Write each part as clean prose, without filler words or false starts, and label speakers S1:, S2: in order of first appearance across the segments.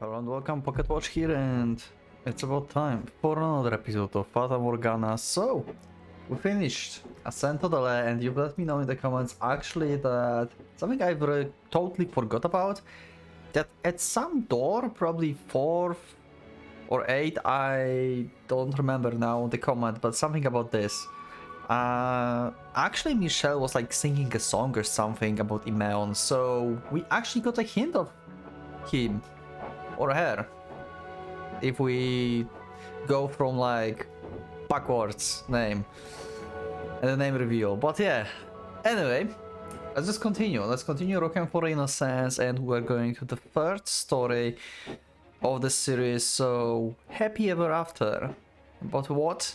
S1: Hello and welcome, Pocket Watch here, and it's about time for another episode of Fata Morgana. So, we finished Ascent to the Lair, and you've let me know in the comments actually that something I've totally forgot about, that at some door, probably 4th or 8th, I don't remember now the comment, but something about this. Actually Michelle was like singing a song or something about Imeon, so we actually got a hint of him or her if we go from like backwards name and the name reveal. But yeah, anyway, let's continue Requiem for Innocence, and we're going to the third story of the series. So happy ever after, but what?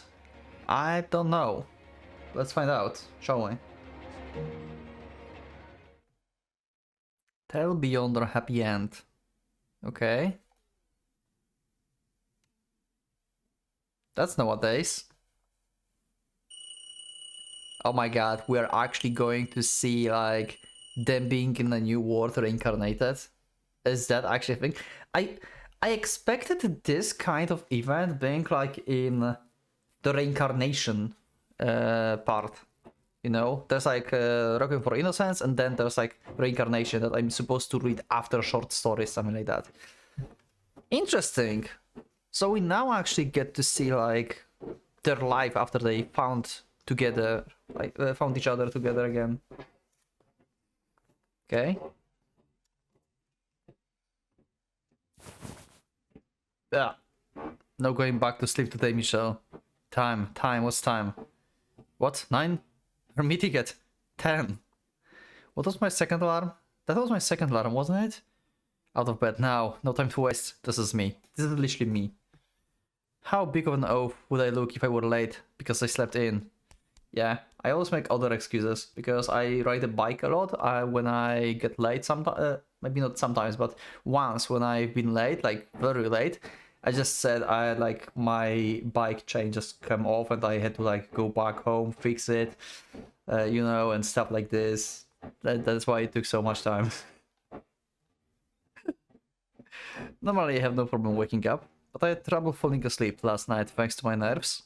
S1: I don't know. Let's find out, shall we? Tale beyond our happy end. Okay. That's nowadays. Oh my god, we are actually going to see like them being in a new world reincarnated. Is that actually a thing? I expected this kind of event being like in the reincarnation part. You know, there's like Requiem for Innocence, and then there's like Reincarnation that I'm supposed to read after short stories, something like that. Interesting. So we now actually get to see like their life after they found together, like found each other together again. Okay. Yeah. No going back to sleep today, Michelle. Time. What's time? What? 9? We're meeting at 10. What was my second alarm? That was my second alarm, wasn't it? Out of bed now. No time to waste. This is me. This is literally me. How big of an oaf would I look if I were late because I slept in? Yeah, I always make other excuses because I ride a bike a lot when I get late sometimes. Maybe not sometimes, but once when I've been late, like very late, I just said I like my bike chain just came off and I had to like go back home, fix it, you know, and stuff like this. That's why it took so much time. Normally I have no problem waking up, but I had trouble falling asleep last night thanks to my nerves.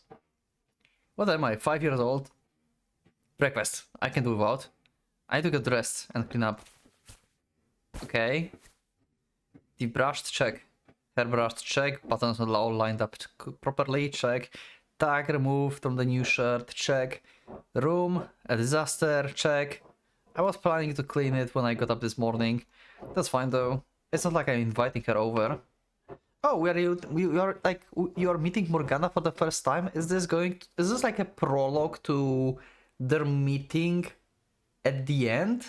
S1: What am I, 5 years old? Breakfast, I can do without. I need to get dressed and clean up. Okay. Debrushed, check. Hairbrushed, check. Buttons are all lined up properly, check. Tag removed from the new shirt, check. Room, a disaster, check. I was planning to clean it when I got up this morning. That's fine though. It's not like I'm inviting her over. Oh, you're meeting Morgana for the first time? Is this like a prologue to their meeting at the end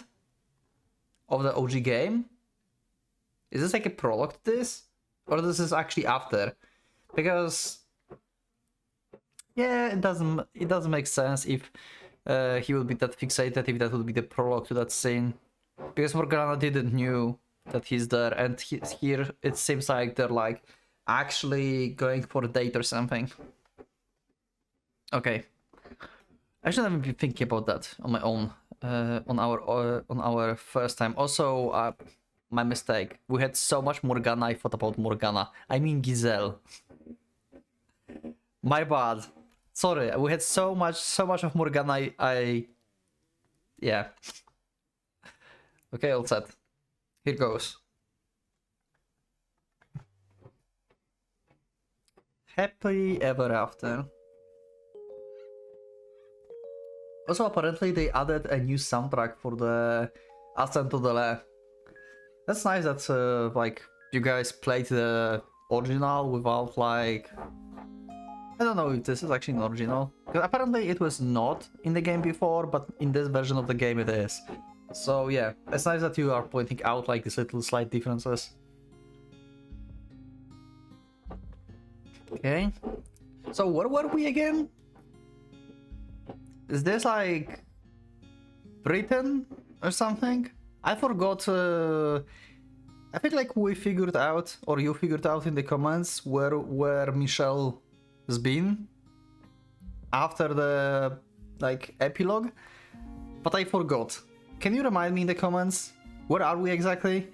S1: of the OG game? Is this like a prologue to this? Or this is actually after? Because yeah, it doesn't make sense if he would be that fixated, if that would be the prologue to that scene. Because Morgana didn't knew that he's there, and here it seems like they're like actually going for a date or something. Okay, I shouldn't be thinking about that on my own on our first time. Also, my mistake. We had so much Morgana. I thought about Morgana. I mean Giselle. My bad. Sorry. We had so much of Morgana. Yeah. Okay, all set. Here goes. Happily ever after. Also, apparently they added a new soundtrack for the Ascent to the Lair. That's nice that like you guys played the original without like, I don't know if this is actually an original, because apparently it was not in the game before, but in this version of the game it is. So yeah, it's nice that you are pointing out like these little slight differences. Okay, so where were we again? Is this like Britain or something? I forgot. I think like we figured out, or you figured out in the comments where Michelle has been after the like epilogue, but I forgot. Can you remind me in the comments? Where are we exactly?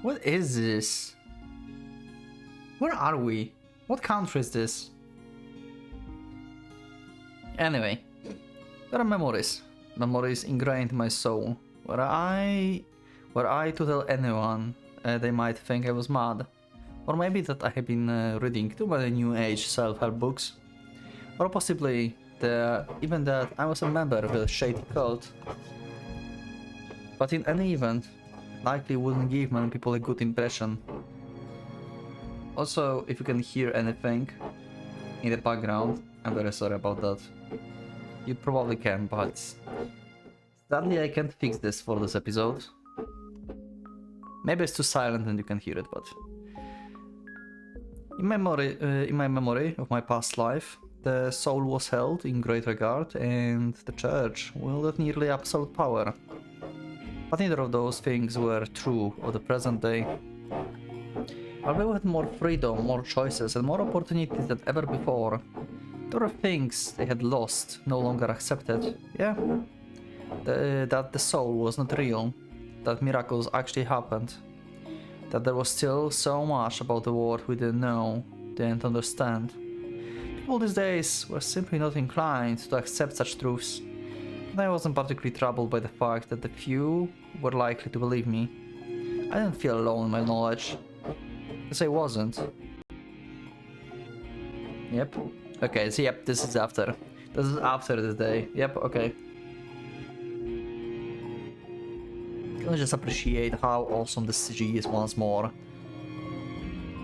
S1: What is this? Where are we? What country is this? Anyway, there are memories. Memories ingrained in my soul. Were I to tell anyone, they might think I was mad. Or maybe that I have been reading too many new age self-help books. Or possibly even that I was a member of a shady cult. But in any event, likely wouldn't give many people a good impression. Also, if you can hear anything in the background, I'm very sorry about that. You probably can, but sadly I can't fix this for this episode. Maybe it's too silent and you can hear it, but in my memory of my past life, the soul was held in great regard and the church wielded nearly absolute power. But neither of those things were true of the present day. While we had more freedom, more choices and more opportunities than ever before, there were things they had lost, no longer accepted. Yeah, that the soul was not real, that miracles actually happened, that there was still so much about the world we didn't know, didn't understand. People these days were simply not inclined to accept such truths, and I wasn't particularly troubled by the fact that the few were likely to believe me. I didn't feel alone in my knowledge, because I wasn't. Yep. Okay, so yep, this is after. This is after this day. Yep, okay. Can I just appreciate how awesome this CG is once more.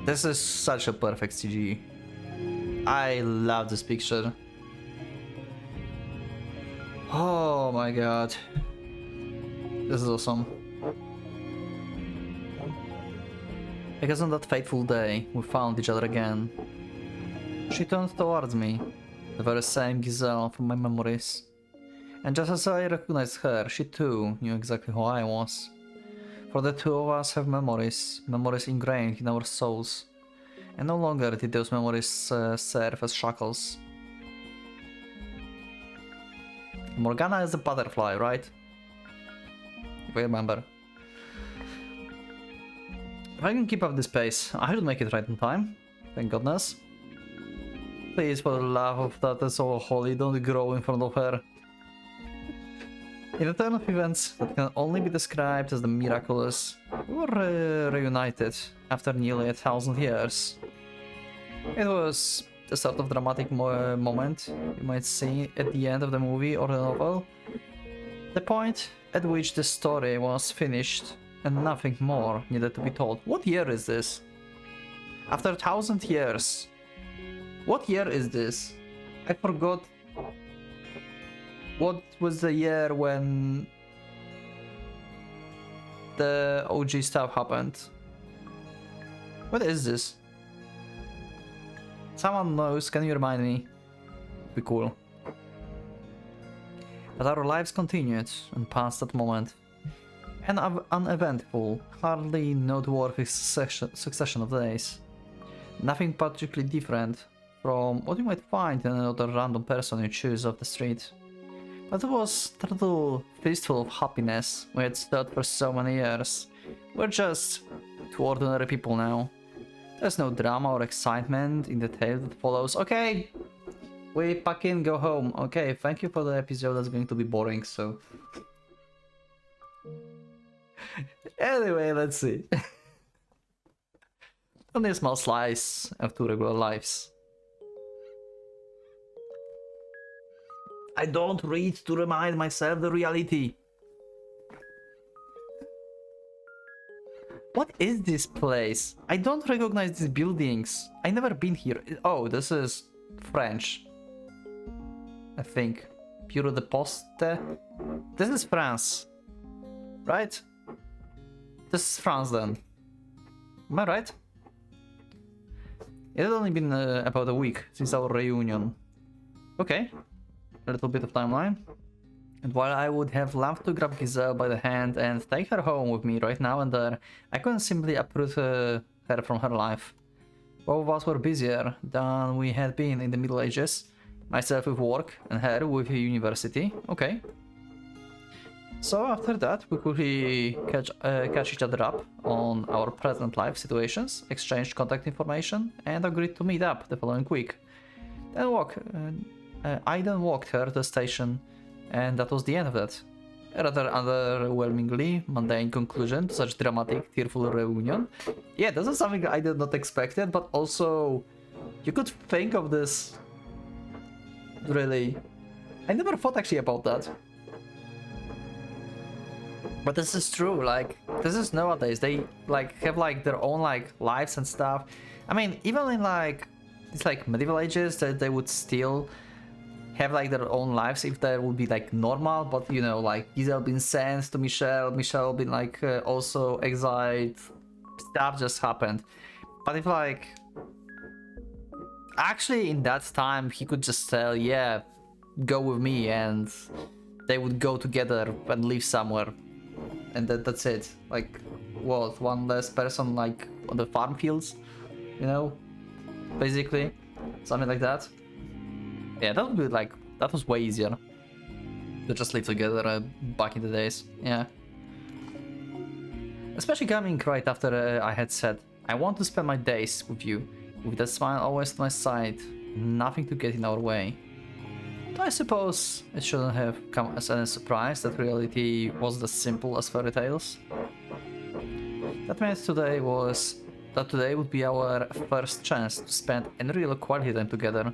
S1: This is such a perfect CG. I love this picture. Oh my god. This is awesome. Because on that fateful day, we found each other again. She turned towards me, the very same Giselle from my memories. And just as I recognized her, she too knew exactly who I was. For the two of us have memories ingrained in our souls. And no longer did those memories serve as shackles. Morgana is a butterfly, right? If I remember. If I can keep up this pace, I should make it right in time. Thank goodness. Please, for the love of that is so holy, don't grow in front of her. In a turn of events that can only be described as the miraculous, we were reunited after nearly 1,000 years. It was the sort of dramatic moment you might see at the end of the movie or the novel. The point at which the story was finished and nothing more needed to be told. What year is this? After 1,000 years. What year is this? I forgot. What was the year when the OG stuff happened? What is this? Someone knows, can you remind me? Be cool. But our lives continued and past that moment. An uneventful, hardly noteworthy succession of days. Nothing particularly different from what you might find in another random person you choose off the street. But it was a little fistful of happiness we had stood for so many years. We're just two ordinary people now. There's no drama or excitement in the tale that follows. Okay, we pack in, go home. Okay, thank you for the episode, that's going to be boring, so... Anyway, let's see. Only a small slice of two regular lives. I don't read to remind myself the reality. What is this place? I don't recognize these buildings. I never been here. Oh, this is French. I think. Bureau de Poste. This is France. Right? This is France then. Am I right? It had only been about a week since our reunion. Okay. A little bit of timeline. And while I would have loved to grab Giselle by the hand and take her home with me right now and there, I couldn't simply uproot her from her life. Both of us were busier than we had been in the Middle Ages. Myself with work and her with university. Okay. So after that, we quickly catch each other up on our present life situations, exchanged contact information, and agreed to meet up the following week. I then walked her to the station, and that was the end of that. A rather underwhelmingly mundane conclusion to such dramatic, tearful reunion. Yeah, this is something I did not expect it, but also you could think of this. Really, I never thought actually about that. But this is true, like, this is nowadays, they, like, have, like, their own, like, lives and stuff. I mean, even in, like, these, like, medieval ages, that they would still have, like, their own lives if that would be, like, normal, but, you know, like, Giselle been sent to Michelle been, like, also exiled, stuff just happened. But if, like, actually in that time, he could just tell, yeah, go with me, and they would go together and live somewhere. And that's it. Like, what, one less person, like, on the farm fields, you know, basically, something like that. Yeah, that would be like, that was way easier to just live together back in the days. Yeah, especially coming right after I had said I want to spend my days with you, with that smile always at my side, nothing to get in our way. I suppose it shouldn't have come as any surprise that reality wasn't as simple as fairy tales. That meant today would be our first chance to spend any real quality time together.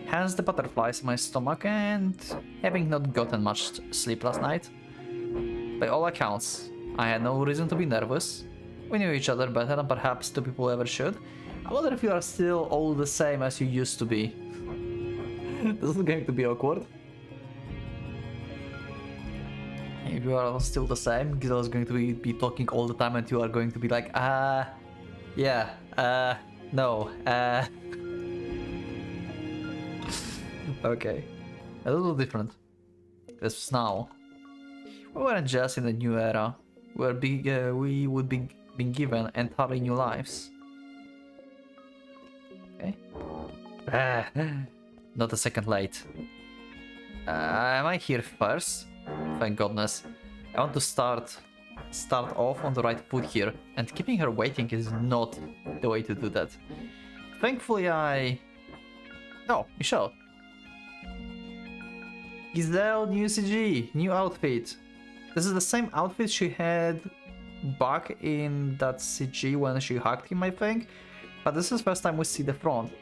S1: Hence the butterflies in my stomach and having not gotten much sleep last night. By all accounts, I had no reason to be nervous. We knew each other better than perhaps two people ever should. I wonder if you are still all the same as you used to be. This is going to be awkward. If you are still the same, Giselle is going to be talking all the time and you are going to be like, yeah, no, Okay, a little different. Because now, we weren't just in a new era, we would be being given entirely new lives. Okay. Not a second late. Am I here first? Thank goodness. I want to start off on the right foot here, and keeping her waiting is not the way to do that. Thankfully Oh, Michelle. Giselle, new CG, new outfit. This is the same outfit she had back in that CG when she hugged him, I think. But this is the first time we see the front.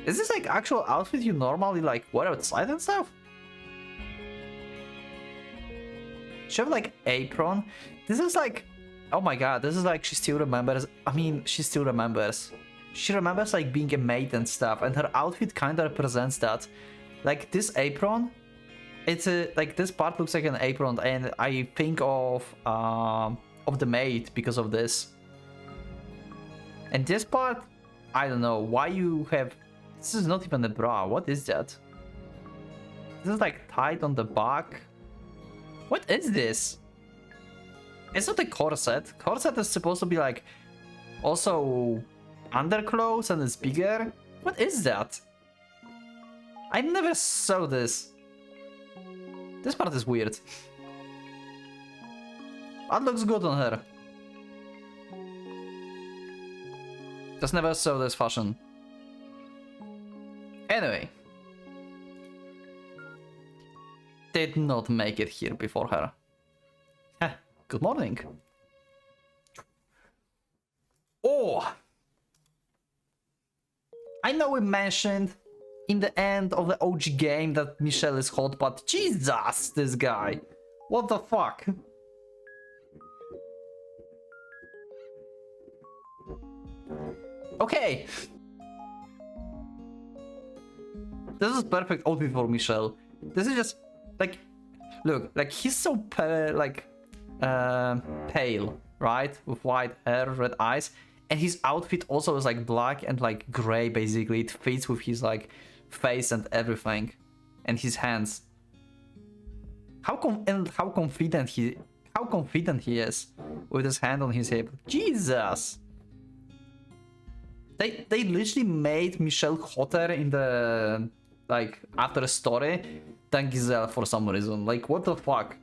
S1: Is this like actual outfit you normally like wear outside and stuff? She have like apron. This is like, oh my god, this is like she still remembers. I mean, she still remembers. She remembers like being a maid and stuff, and her outfit kind of represents that. Like this apron, it's like this part looks like an apron, and I think of the maid because of this. And this part, I don't know why you have. This is not even a bra. What is that? This is like tied on the back. What is this? It's not a corset. Corset is supposed to be like also underclothes and it's bigger. What is that? I never saw this. This part is weird. That looks good on her. Just never saw this fashion. Anyway. Did not make it here before her. Good morning. Oh! I know we mentioned in the end of the OG game that Michelle is hot, but Jesus, this guy. What the fuck? Okay. This is perfect outfit for Michelle. This is just like, look, like he's so pale, right? With white hair, red eyes, and his outfit also is like black and like gray. Basically, it fits with his like face and everything, and his hands. How confident he is with his hand on his hip. Jesus. They literally made Michelle hotter in the like after a story than Giselle for some reason. Like what the fuck?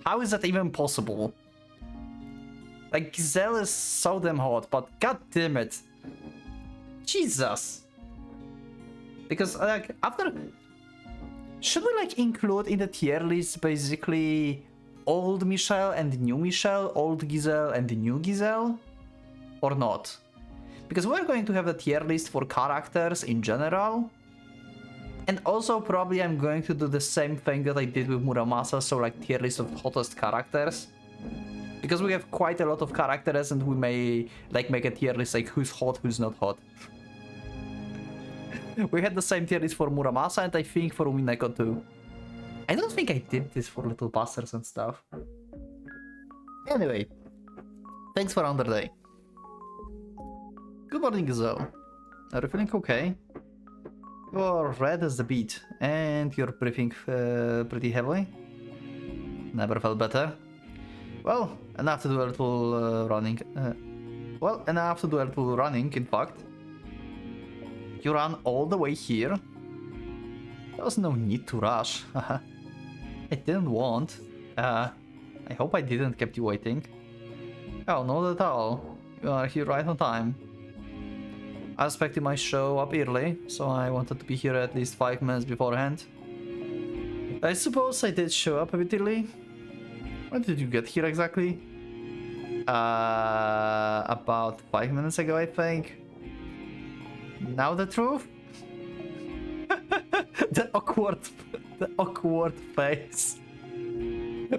S1: How is that even possible? Like, Giselle is so damn hot, but god damn it. Jesus. Because, like, after... Should we, like, include in the tier list, basically, old Michelle and new Michelle, old Giselle and new Giselle? Or not? Because we're going to have a tier list for characters in general. And also, probably I'm going to do the same thing that I did with Muramasa, so, like, tier list of hottest characters. Because we have quite a lot of characters and we may, like, make a tier list, like, who's hot, who's not hot. We had the same tier list for Muramasa and I think for Umineko too. I don't think I did this for Little Bastards and stuff. Anyway, thanks for another day. Good morning, Giselle. Are you feeling okay? You're red as the beet and you're breathing pretty heavily. Never felt better. Well, enough to do a little running. Enough to do a little running, in fact. You ran all the way here? There was no need to rush. I didn't want. I hope I didn't keep you waiting. Oh, not at all. You are here right on time. I expected my show up early, so I wanted to be here at least 5 minutes beforehand. I suppose I did show up a bit early. When did you get here exactly? About 5 minutes ago, I think. Now the truth? the awkward face.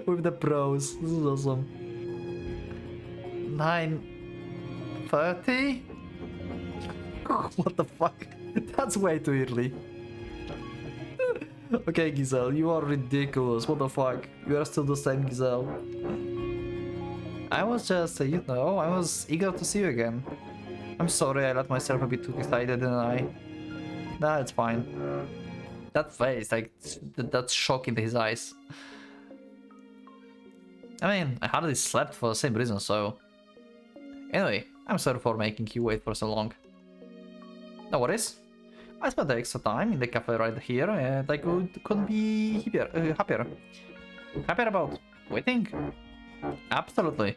S1: With the pros. This is awesome. 9:30? What the fuck? That's way too early. Okay, Giselle, you are ridiculous. What the fuck? You are still the same Giselle. I was just, I was eager to see you again. I'm sorry I let myself a bit too excited, didn't I? Nah, it's fine. That face, like, that shock in his eyes. I mean, I hardly slept for the same reason, so... Anyway, I'm sorry for making you wait for so long. No worries. I spent the extra time in the cafe right here, and I couldn't be happier. Happier about waiting? Absolutely.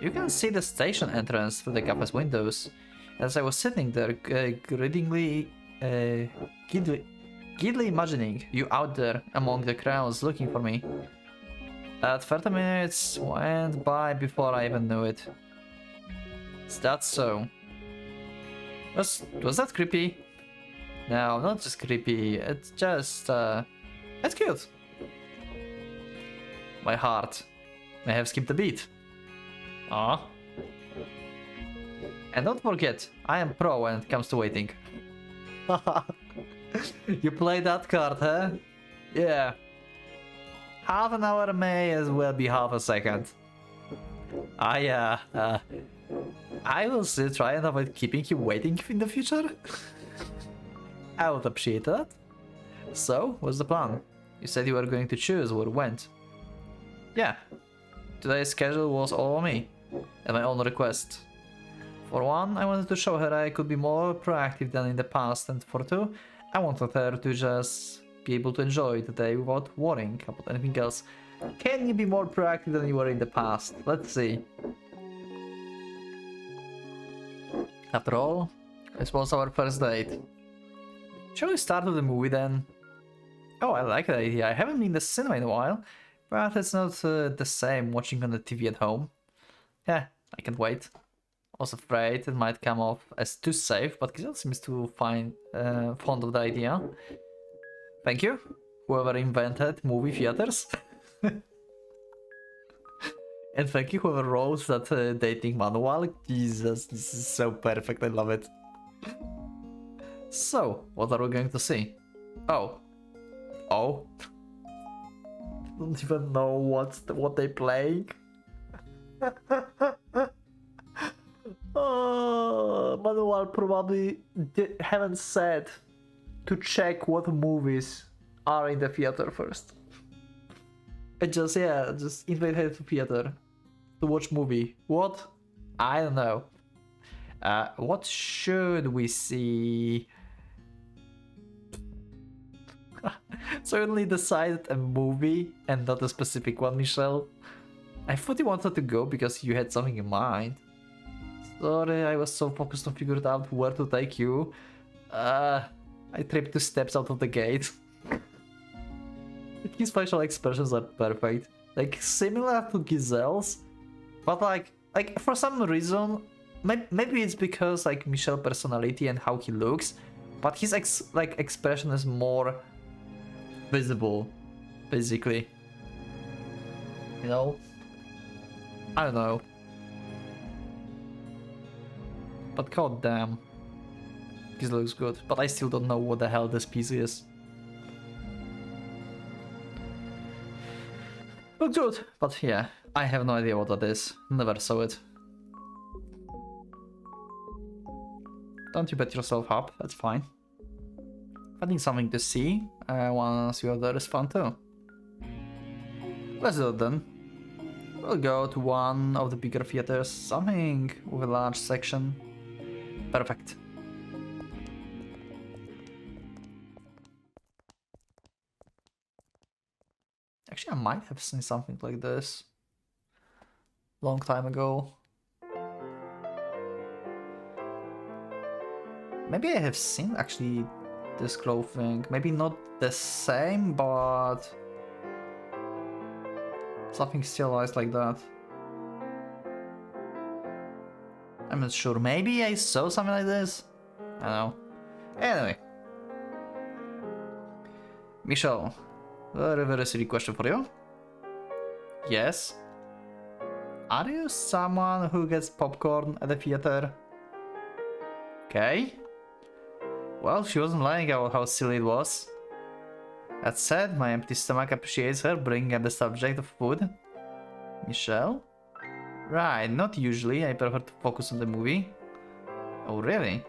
S1: You can see the station entrance through the cafe's windows. As I was sitting there, gidly imagining you out there among the crowds looking for me. 30 minutes went by before I even knew it. Is that so? Was that creepy? No, not just creepy. It's just, it's cute. My heart may have skipped a beat. Ah. And don't forget, I am pro when it comes to waiting. You play that card, huh? Yeah. Half an hour may as well be half a second. I will still try and avoid keeping you waiting in the future. I would appreciate that. So, what's the plan? You said you were going to choose where we went. Yeah. Today's schedule was all on me, at my own request. For one, I wanted to show her I could be more proactive than in the past, and for two, I wanted her to just be able to enjoy the day without worrying about anything else. Can you be more proactive than you were in the past? Let's see. After all, this was our first date. Shall we start with the movie then? Oh, I like that idea. I haven't been in the cinema in a while, but it's not the same watching on the TV at home. Yeah, I can't wait. I was afraid it might come off as too safe, but Giselle seems to find fond of the idea. Thank you, whoever invented movie theaters. And thank you whoever wrote that dating manual. Jesus, this is so perfect, I love it. So, what are we going to see? Oh. Oh? I don't even know what they playing. Manual probably haven't said to check what movies are in the theater first. I just invite her to theater to watch movie. What? I don't know. What should we see? So you only decided a movie and not a specific one, Michelle? I thought you wanted to go because you had something in mind. Sorry, I was so focused on figuring out where to take you. I tripped 2 steps out of the gate. His facial expressions are perfect. Like, similar to Giselle's, but like for some reason, maybe it's because like Michelle's personality and how he looks, but his expression is more visible, basically. You know? I don't know. But god damn. This looks good, but I still don't know what the hell this piece is. Looks good, but yeah, I have no idea what that is. Never saw it. Don't you bet yourself up, that's fine. Finding something to see once you're there is fun too. Let's do it then. We'll go to one of the bigger theaters, something with a large section. Perfect. Actually, I might have seen something like this long time ago. Maybe I have seen actually this clothing. Maybe not the same, but something stylized like that. I'm not sure. Maybe I saw something like this. I don't know. Anyway. Michelle, very, very silly question for you. Yes. Are you someone who gets popcorn at the theater? Okay. Well, she wasn't lying about how silly it was. That said, my empty stomach appreciates her bringing up the subject of food. Michelle? Right, not usually. I prefer to focus on the movie. Oh, really?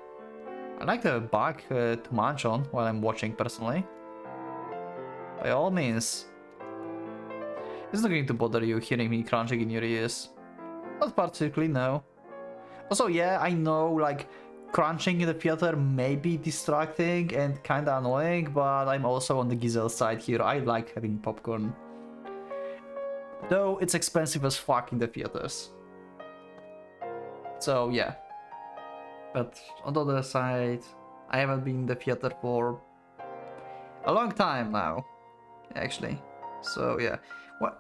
S1: I like to have a bug to munch on while I'm watching, personally. By all means. It's not going to bother you hearing me crunching in your ears. Not particularly, no. Also, yeah, I know, like, crunching in the theater may be distracting and kinda annoying, but I'm also on the Giselle side here. I like having popcorn. Though it's expensive as fuck in the theaters. So, yeah. But on the other side, I haven't been in the theater for a long time now, actually. So, yeah.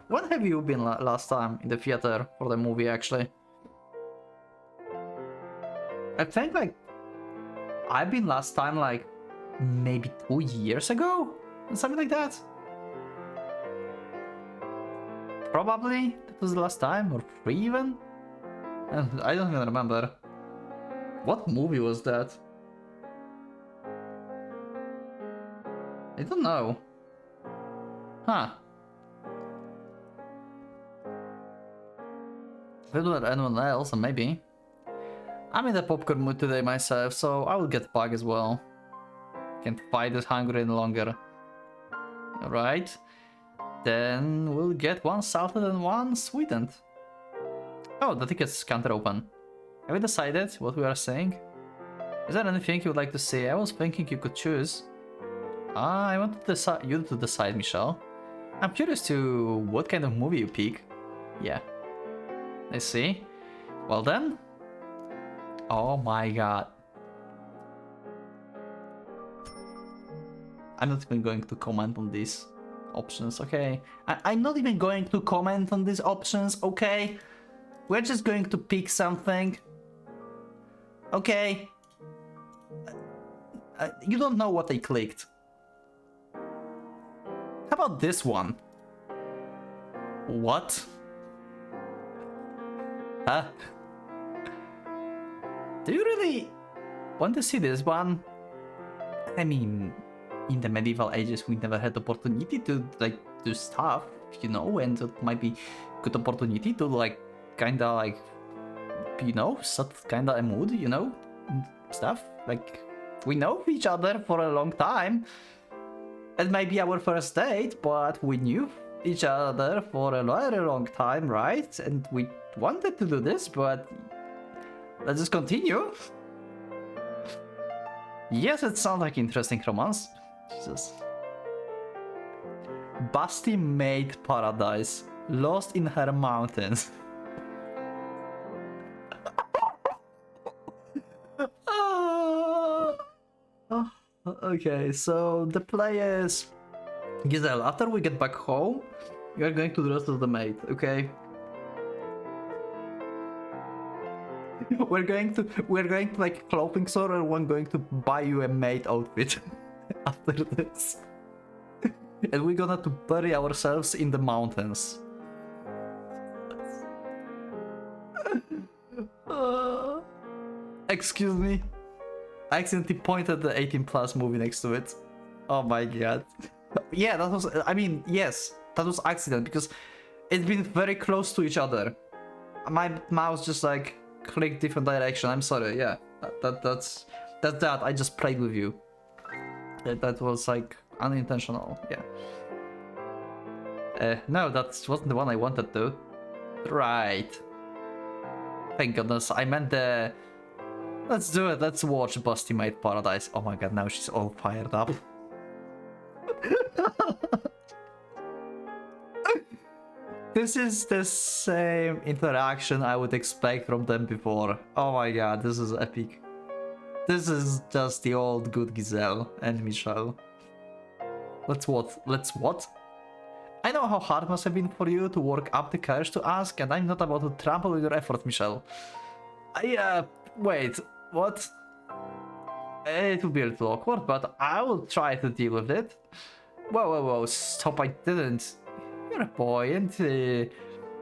S1: When have you been last time in the theater for the movie, actually? I think, like, I've been last time, like, maybe 2 years ago? Something like that. Probably that was the last time, or 3 even? And I don't even remember. What movie was that? I don't know. Huh. If it were anyone else, maybe. I'm in the popcorn mood today myself, so I will get bug as well. Can't fight this hungry any longer. Alright. Then we'll get one salted and one sweetened. Oh, the tickets can't open. Have you decided what we are saying? Is there anything you would like to say? I was thinking you could choose. I want to decide you to decide, Michelle. I'm curious to what kind of movie you pick. Yeah. I see. Well then. Oh my god. I'm not even going to comment on these options, okay? I'm not even going to comment on these options, okay? We're just going to pick something. Okay? You don't know what I clicked. How about this one? What? Huh? Do you really want to see this one? I mean, in the medieval ages we never had the opportunity to like do stuff, you know, and it might be good opportunity to like kinda like, you know, set kinda a mood, you know, and stuff. Like, we know each other for a long time. It may be our first date, but we knew each other for a very long time, right? And we wanted to do this, but let's just continue. Yes, it sounds like interesting romance. Jesus. Basti made paradise. Lost in her mountains. Okay, so the play is... Giselle, after we get back home, you're going to dress as the maid, okay? We're going to like a clothing store, and we're going to buy you a maid outfit after this. And we're gonna to bury ourselves in the mountains. Excuse me. I accidentally pointed the 18+ movie next to it. Oh my god. Yeah, that was, I mean, yes, that was accident because it's been very close to each other. My mouse just like clicked different direction. I'm sorry. Yeah, that's that. I just played with you. That was like unintentional. Yeah. No, that wasn't the one I wanted to. Right. Thank goodness. I meant the... Let's do it. Let's watch Basti Made Paradise. Oh my god, now she's all fired up. This is the same interaction I would expect from them before. Oh my god, this is epic. This is just the old good Giselle and Michelle. Let's what? I know how hard it must have been for you to work up the courage to ask, and I'm not about to trample on your effort, Michelle. Wait, what? It will be a little awkward, but I will try to deal with it. Whoa, stop, I didn't. You're a boy, and they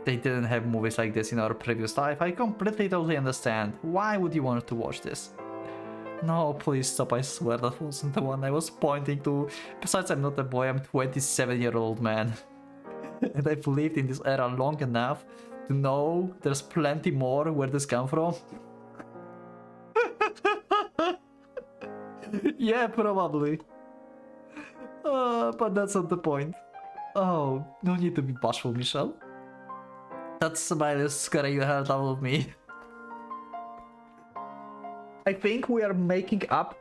S1: didn't have movies like this in our previous life. I completely, totally understand. Why would you want to watch this? No, please stop, I swear that wasn't the one I was pointing to. Besides, I'm not a boy, I'm a 27-year-old man. And I've lived in this era long enough to know there's plenty more where this come from. Yeah, probably. But that's not the point. Oh, no need to be bashful, Michelle. That smile is scaring the hell out of me. I think we are making up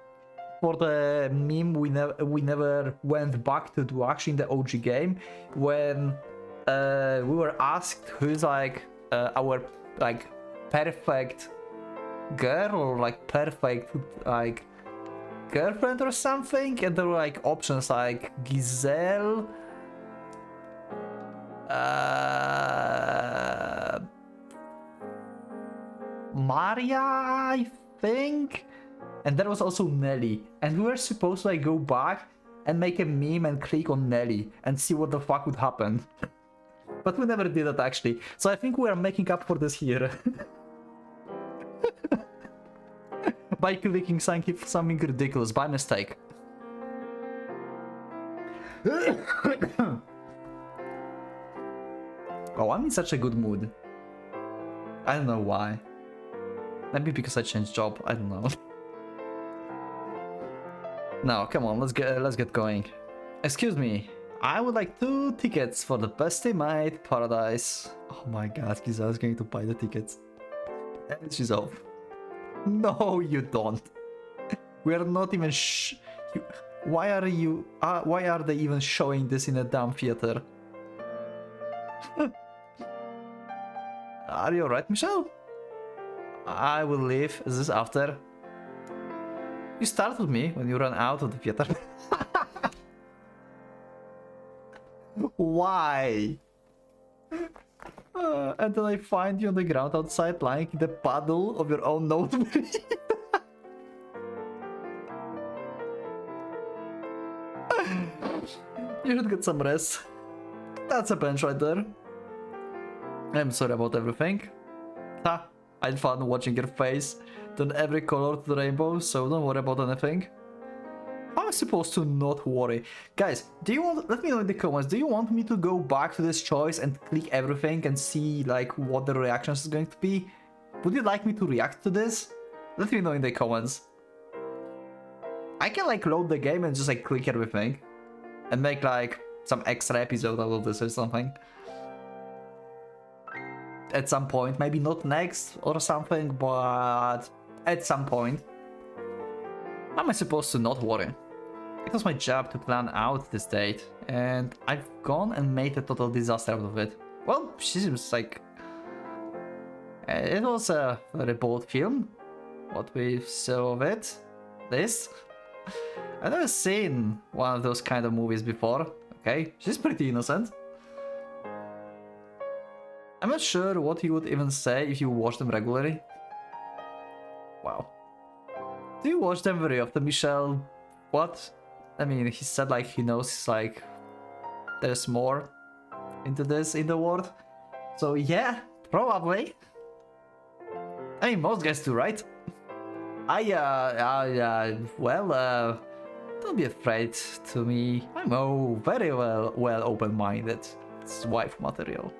S1: for the meme we never went back to do actually in the OG game, when we were asked who's like our like perfect girl or like perfect like girlfriend or something, and there were like options like Giselle, Maria, I think, and there was also Nelly, and we were supposed to like go back and make a meme and click on Nelly and see what the fuck would happen. But we never did that actually, so I think we are making up for this here. By clicking something ridiculous by mistake. Oh, I'm in such a good mood. I don't know why. Maybe because I changed job, I don't know. Now, come on, let's get going. Excuse me, I would like 2 tickets for the Basti Made Paradise. Oh my god, Giselle's going to buy the tickets. And she's off. No, you don't. We are not even why are they even showing this in a damn theater? Are you alright, Michelle? I will leave. Is this after? You startled me when you ran out of the theater. Why? And then I find you on the ground outside, lying in the puddle of your own notebook. You should get some rest. That's a bench right there. I'm sorry about everything. Ha! I had fun watching your face. Done every color to the rainbow, so don't worry about anything. How am I supposed to not worry? Guys, do you want... Let me know in the comments. Do you want me to go back to this choice and click everything and see like what the reactions is going to be? Would you like me to react to this? Let me know in the comments. I can like load the game and just like click everything. And make like some extra episode out of this or something. At some point, maybe not next or something, but at some point. How am I supposed to not worry? It was my job to plan out this date, and I've gone and made a total disaster out of it. Well, she seems like... It was a very bold film, what we saw of it. This. I've never seen one of those kind of movies before. Okay, she's pretty innocent. I'm not sure what you would even say if you watch them regularly. Wow. Do you watch them very often, Michelle? What? I mean, he said like he knows like there's more into this in the world. So yeah, probably. I mean, most guys do, right? Well, don't be afraid to me. I'm very well open-minded. It's wife material.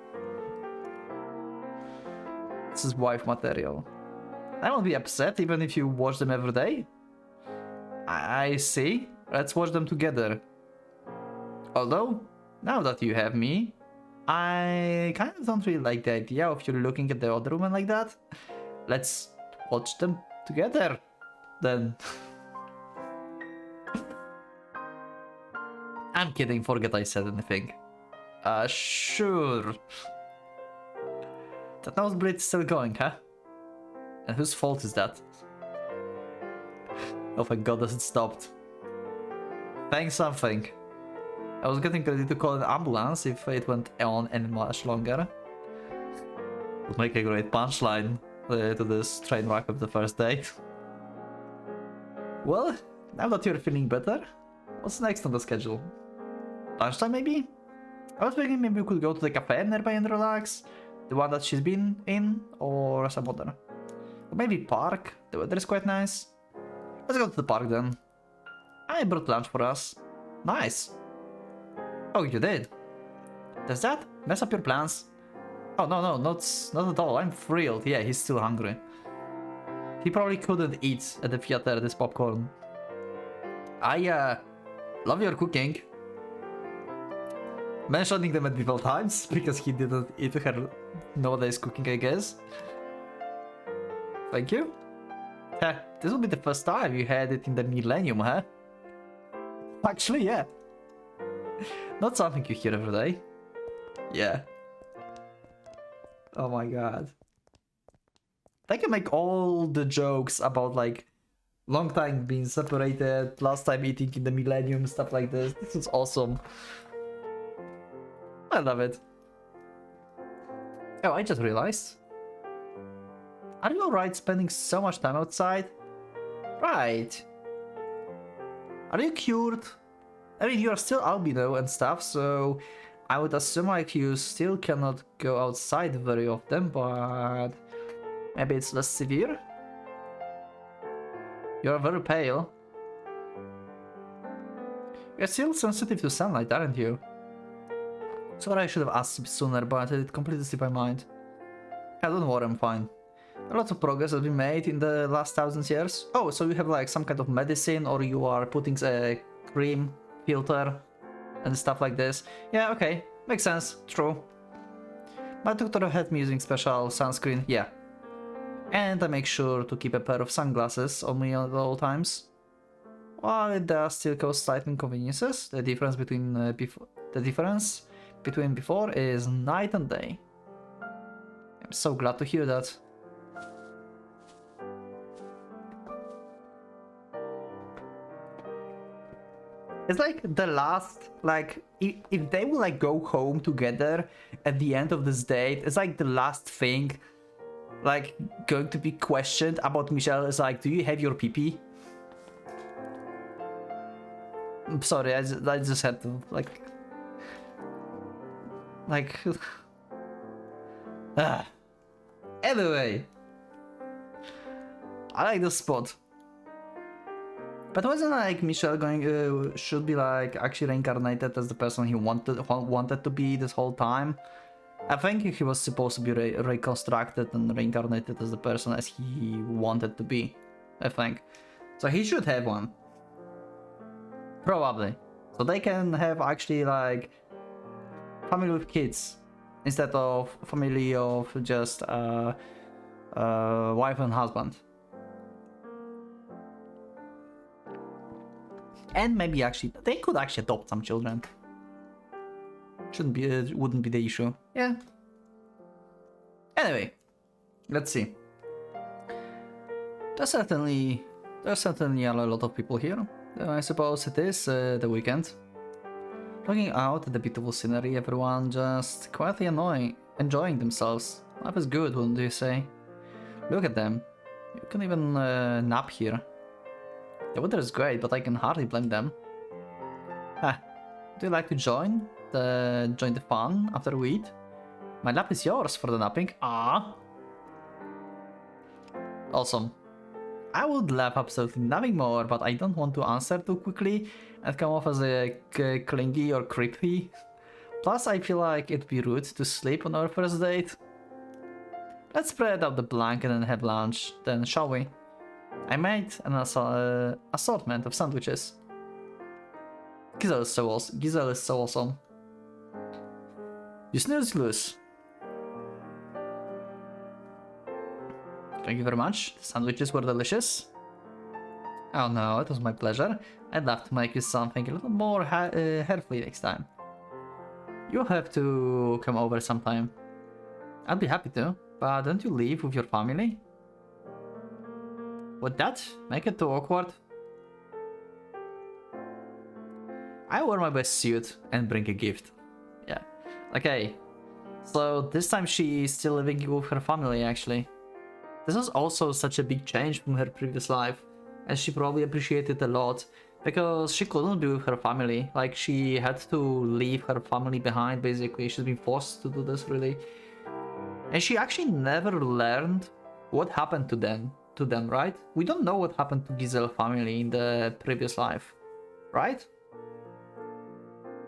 S1: This is wife material. I won't be upset even if you watch them every day. I see. Let's watch them together. Although, now that you have me, I kind of don't really like the idea of you looking at the other woman like that. Let's watch them together, then. I'm kidding, forget I said anything. Sure. That nosebleed's still going, huh? And whose fault is that? Oh my god, does it stopped. Thanks something. I was getting ready to call an ambulance if it went on any much longer. Would make a great punchline to this train wreck of the first day. Well, now that you're feeling better, what's next on the schedule? Lunchtime maybe? I was thinking maybe we could go to the cafe nearby and relax. The one that she's been in, or some other. Or maybe park, the weather is quite nice. Let's go to the park then. I brought lunch for us. Nice. Oh, you did? Does that mess up your plans? Oh, no, not at all. I'm thrilled. Yeah, he's still hungry. He probably couldn't eat at the theater this popcorn. I love your cooking. Mentioning them at multiple times because he didn't eat her nowadays cooking, I guess. Thank you. Heh, this will be the first time you had it in the millennium, huh? Actually, yeah. Not something you hear every day. Yeah. Oh my god. They can make all the jokes about like long time being separated, last time eating in the millennium, stuff like this. This is awesome. I love it. Oh, I just realized. Are you alright spending so much time outside? Right. Are you cured? I mean, you are still albino and stuff, so I would assume like you still cannot go outside very often, but maybe it's less severe? You're very pale. You're still sensitive to sunlight, aren't you? Sorry, I should have asked sooner, but it completely slipped my mind. Yeah, don't worry, I'm fine. A lot of progress has been made in the last 1,000 years. Oh, so you have like some kind of medicine, or you are putting a cream filter and stuff like this. Yeah, okay, makes sense, true. My doctor had me using special sunscreen, yeah. And I make sure to keep a pair of sunglasses on me at all times. While it does still cause slight inconveniences, the difference between before is night and day. I'm so glad to hear that. It's like the last, like, if they will like go home together at the end of this date, it's like the last thing like going to be questioned about Michelle is like, do you have your pee-pee? I'm sorry, I just had to like Anyway, I like this spot. But wasn't like Michelle going should be like actually reincarnated as the person he wanted to be this whole time? I think he was supposed to be reconstructed and reincarnated as the person as he wanted to be. I think so. He should have one, probably, so they can have actually like family with kids instead of family of just wife and husband. And maybe actually, they could actually adopt some children. Wouldn't be the issue. Yeah. Anyway, let's see. There's certainly a lot of people here. I suppose it is the weekend. Looking out at the beautiful scenery, everyone just quietly enjoying themselves. Life is good, wouldn't you say? Look at them. You can even nap here. The weather is great, but I can hardly blame them. Do you like to join the fun after we eat? My lap is yours for the napping. Ah. Awesome. I would laugh absolutely nothing more, but I don't want to answer too quickly and come off as a clingy or creepy. Plus, I feel like it'd be rude to sleep on our first date. Let's spread out the blanket and have lunch, then, shall we? I made an assortment of sandwiches. Giselle is so awesome. You snooze, you lose. Thank you very much. The sandwiches were delicious. Oh no, it was my pleasure. I'd love to make you something a little more healthy next time. You'll have to come over sometime. I'd be happy to, but don't you live with your family? Would that make it too awkward? I wear my best suit and bring a gift. Yeah. Okay. So this time she's still living with her family, actually. This was also such a big change from her previous life, and she probably appreciated it a lot, because she couldn't be with her family. Like, she had to leave her family behind, basically. She's been forced to do this, really. And she actually never learned what happened to them, right? We don't know what happened to Giselle's family in the previous life, right?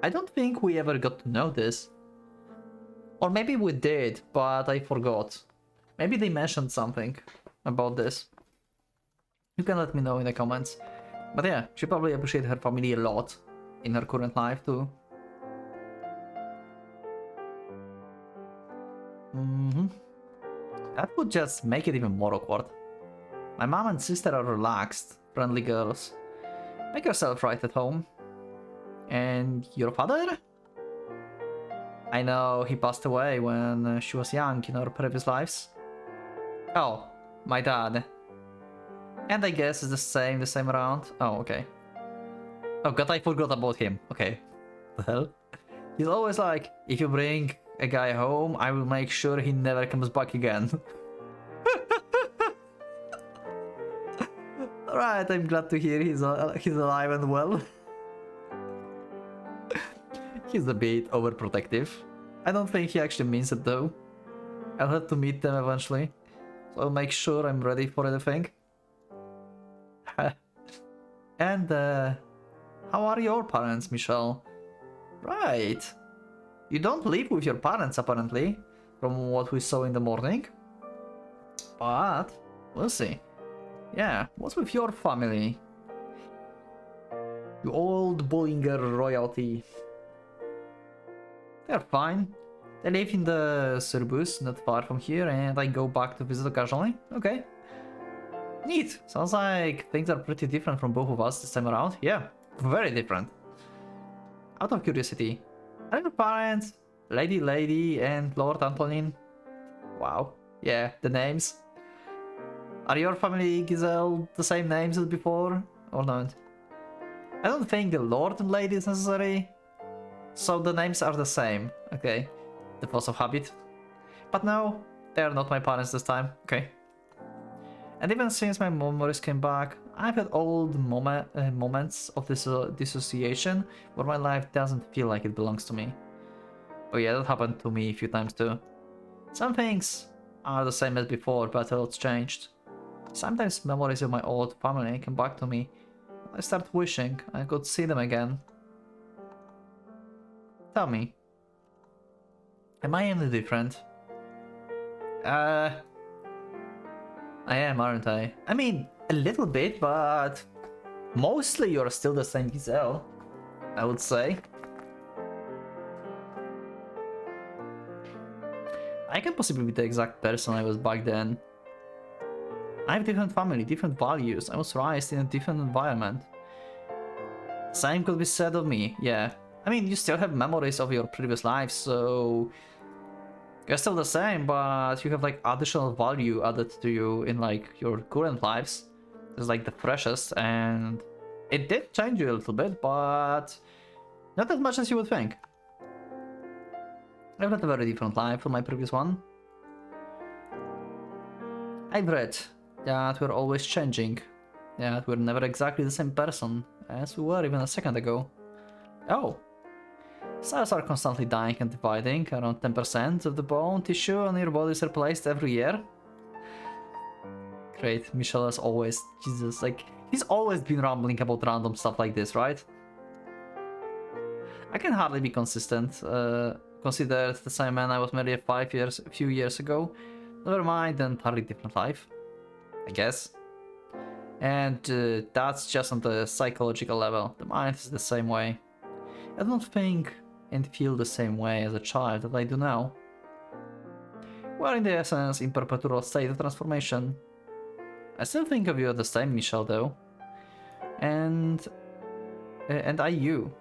S1: I don't think we ever got to know this. Or maybe we did, but I forgot. Maybe they mentioned something about this. You can let me know in the comments. But yeah, she probably appreciated her family a lot in her current life too. That would just make it even more awkward. My mom and sister are relaxed, friendly girls. Make yourself right at home. And your father? I know he passed away when she was young in our previous lives. Oh, my dad. And I guess it's the same around. Oh, okay. Oh god, I forgot about him. Okay. The hell? He's always like, if you bring a guy home, I will make sure he never comes back again. Alright, I'm glad to hear he's alive and well. He's a bit overprotective. I don't think he actually means it though. I'll have to meet them eventually. So I'll make sure I'm ready for anything. And how are your parents, Michelle? Right. You don't live with your parents apparently, from what we saw in the morning. But we'll see. Yeah, what's with your family? You old Bollinger royalty. They're fine. They live in the suburbs, not far from here, and I go back to visit occasionally. Okay. Neat. Sounds like things are pretty different from both of us this time around. Yeah, very different. Out of curiosity, are your parents Lady and Lord Antonin? Wow. Yeah, the names. Are your family, Giselle, the same names as before, or not? I don't think the Lord and Lady is necessary. So the names are the same. Okay. The force of habit. But no, they are not my parents this time. Okay. And even since my memories came back, I've had old moments of this dissociation where my life doesn't feel like it belongs to me. Oh yeah, that happened to me a few times too. Some things are the same as before, but a lot's changed. Sometimes memories of my old family come back to me. I start wishing I could see them again. Tell me, am I any different? I am, aren't I? I mean, a little bit, but mostly you're still the same Giselle, I would say. I can possibly be the exact person I was back then. I have different family, different values. I was raised in a different environment. Same could be said of me, yeah. I mean, you still have memories of your previous lives, so you're still the same, but you have like additional value added to you in like your current lives. It's like the freshest, and it did change you a little bit, but not as much as you would think. I've led a very different life from my previous one. I've read that we're always changing, that we're never exactly the same person as we were even a second ago. Oh. Cells are constantly dying and dividing. Around 10% of the bone tissue on your body is replaced every year. Great, Michelle has always... Jesus, like... He's always been rambling about random stuff like this, right? I can hardly be consistent. Considered the same man I was married a few years ago. Never mind, an entirely different life. I guess. And that's just on the psychological level. The mind is the same way. I don't think and feel the same way as a child that I do now. We are in the essence in perpetual state of transformation. I still think of you as the same, Michelle, though. And I you.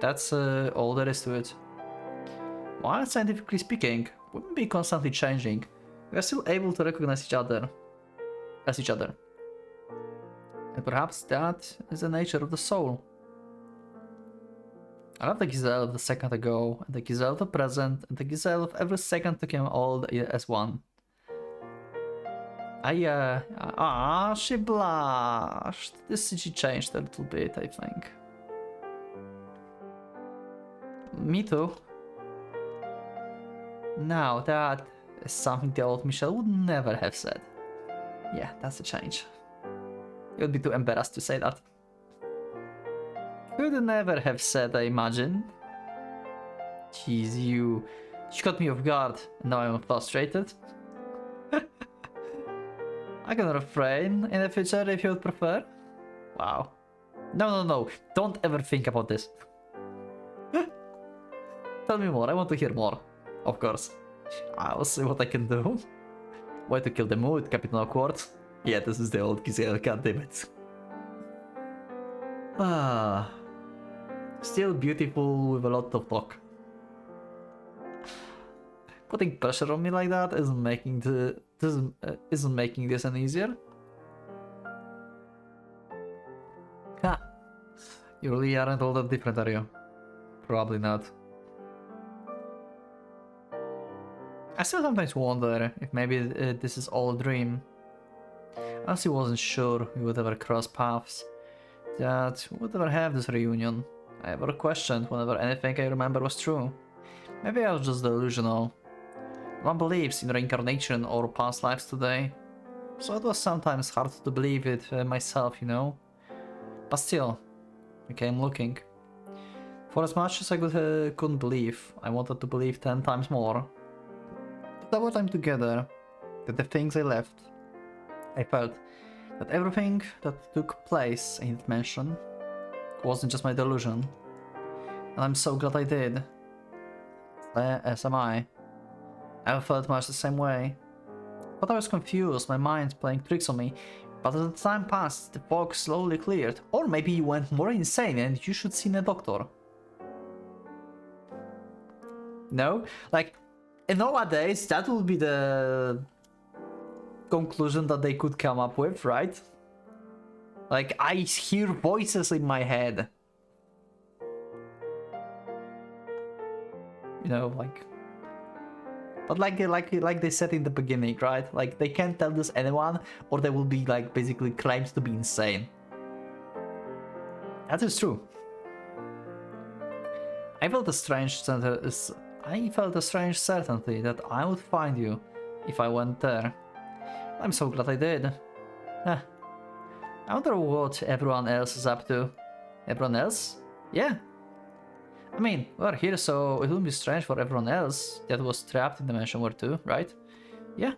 S1: That's all there is to it. While scientifically speaking, we may be constantly changing, we are still able to recognize each other as each other. And perhaps that is the nature of the soul. I love the Giselle of the second ago, and the Giselle of the present, and the Giselle of every second to come all as one. She blushed. This she changed a little bit, I think. Me too. Now that is something the old Michelle would never have said. Yeah, that's a change. You would be too embarrassed to say that. Could never have said, I imagine. Jeez, you caught me off guard, and now I'm frustrated. I can refrain in the future if you would prefer. Wow. No, don't ever think about this. Tell me more, I want to hear more. Of course. I'll see what I can do. Way to kill the mood, Captain Awkward. Yeah, this is the old Giselle, goddammit. Ah. Still beautiful with a lot of talk. Putting pressure on me like that isn't making this any easier. Ha! You really aren't all that different, are you? Probably not. I still sometimes wonder if maybe this is all a dream. I honestly wasn't sure we would ever cross paths, that we would ever have this reunion. I ever questioned whenever anything I remember was true. Maybe I was just delusional. One believes in reincarnation or past lives today, so it was sometimes hard to believe it myself, you know. But still, I came looking. For as much as I couldn't believe, I wanted to believe 10 times more. That our time together, that the things I left, I felt that everything that took place in that mansion wasn't just my delusion. And I'm so glad I did. As am I. I felt much the same way. But I was confused, my mind playing tricks on me. But as the time passed, the fog slowly cleared. Or maybe you went more insane and you should see a doctor. No? Like, nowadays, that would be the conclusion that they could come up with, right? Like, I hear voices in my head. You know, like... But like they said in the beginning, right? Like, they can't tell this anyone, or they will be, like, basically claimed to be insane. That is true. I felt a strange certainty that I would find you if I went there. I'm so glad I did. I wonder what everyone else is up to. Everyone else? Yeah. I mean, we're here, so it wouldn't be strange for everyone else that was trapped in Dimension War 2, right? Yeah.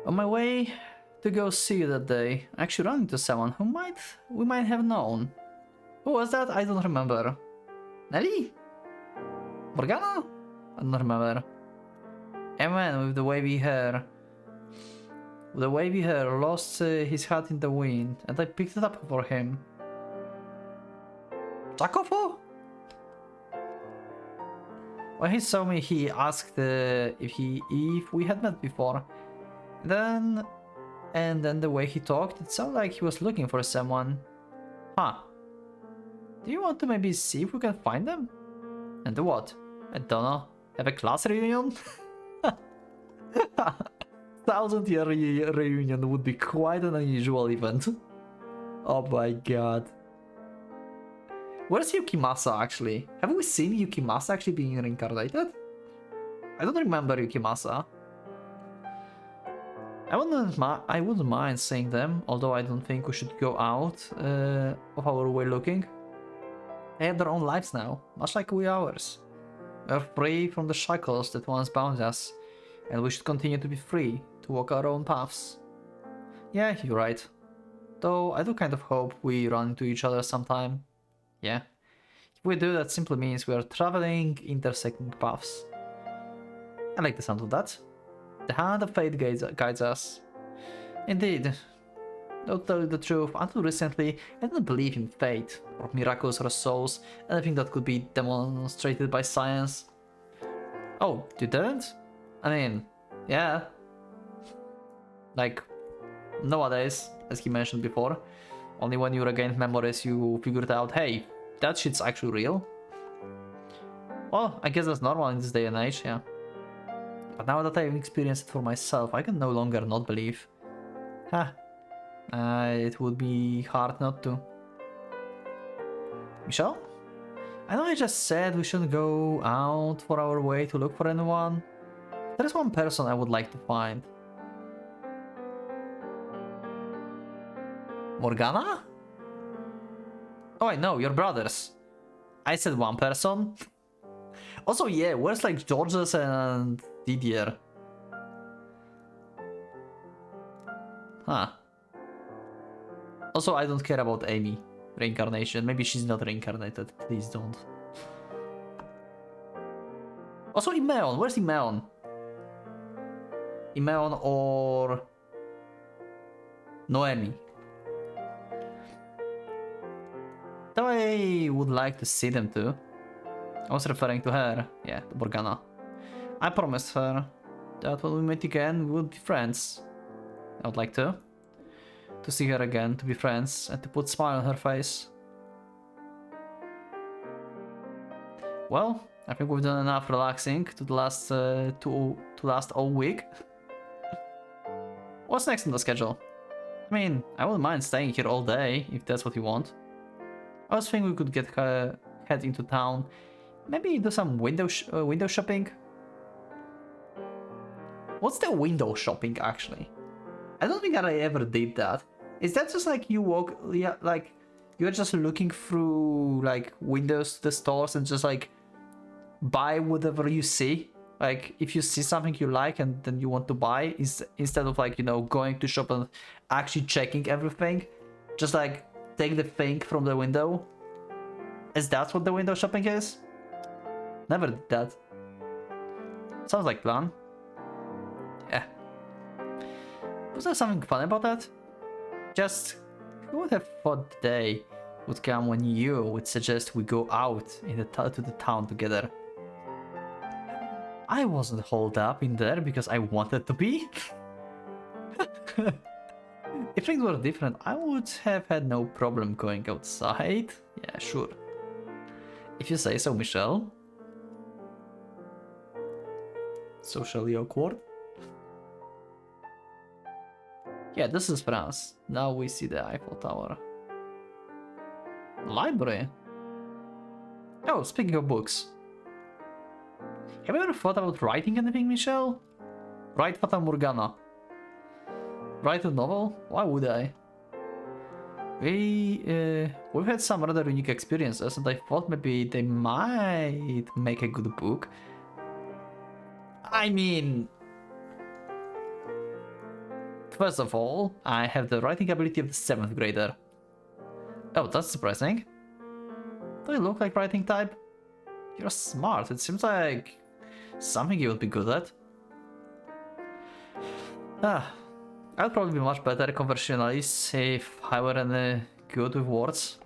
S1: On my way to go see you that day, I actually ran into someone who we might have known. Who was that? I don't remember. Nelly? Morgana? I don't remember. A man with the wavy hair. Lost his hat in the wind, and I picked it up for him. Takofo? When he saw me, he asked if we had met before. And then the way he talked, it sounded like he was looking for someone. Huh. Do you want to maybe see if we can find them? And do what? I don't know. Have a class reunion? 1000-year reunion would be quite an unusual event. Oh my god. Where's Yukimasa actually? Have we seen Yukimasa actually being reincarnated? I don't remember Yukimasa. I wouldn't mind seeing them, although I don't think we should go out of our way looking. They have their own lives now, much like we ours. We are free from the shackles that once bound us, and we should continue to be free to walk our own paths. Yeah, you're right. Though I do kind of hope we run into each other sometime. Yeah. If we do, that simply means we are traveling intersecting paths. I like the sound of that. The hand of fate guides us. Indeed. Though to tell you the truth, until recently, I didn't believe in fate, or miracles or souls, anything that could be demonstrated by science. Oh, you didn't? I mean, yeah. Like, nowadays, as he mentioned before, only when you regained memories you figured out, hey, that shit's actually real. Well, I guess that's normal in this day and age, yeah. But now that I've experienced it for myself, I can no longer not believe. Huh. It would be hard not to. Michelle? I know I just said we shouldn't go out for our way to look for anyone. There's one person I would like to find. Morgana? Oh, I know, your brothers. I said one person. Also, yeah, where's like Georges and Didier? Huh. Also, I don't care about Amy. Reincarnation. Maybe she's not reincarnated. Please don't. Also, Imeon. Where's Imeon? Imeon or Noemi? Though I would like to see them too. I was referring to her. Yeah, to Morgana. I promised her that when we meet again, we would be friends. I would like to see her again, to be friends, and to put a smile on her face. Well, I think we've done enough relaxing to last all week. What's next on the schedule? I mean, I wouldn't mind staying here all day if that's what you want. I was thinking we could head into town, maybe do some window shopping. What's the window shopping actually? I don't think I ever did that. Is that just like you walk, yeah, like you're just looking through like windows to the stores and just like buy whatever you see? Like if you see something you like and then you want to buy, instead of like, you know, going to shop and actually checking everything, just like take the thing from the window. Is that what the window shopping is? Never did that. Sounds like plan. Yeah. Was there something fun about that? Just, who would have thought the day would come when you would suggest we go out in to the town together? I wasn't holed up in there because I wanted to be. If things were different, I would have had no problem going outside. Yeah, sure. If you say so, Michelle. Socially awkward. Yeah, this is France. Now we see the Eiffel Tower. Library. Oh, speaking of books. Have you ever thought about writing anything, Michelle? Write Fata Morgana. Write a novel? Why would I? We've had some rather unique experiences and I thought maybe they might make a good book. I mean... First of all, I have the writing ability of the 7th grader. Oh, that's surprising. Do you look like writing type? You're smart, it seems like something you would be good at. I'd probably be much better conversationalist if I were good with words.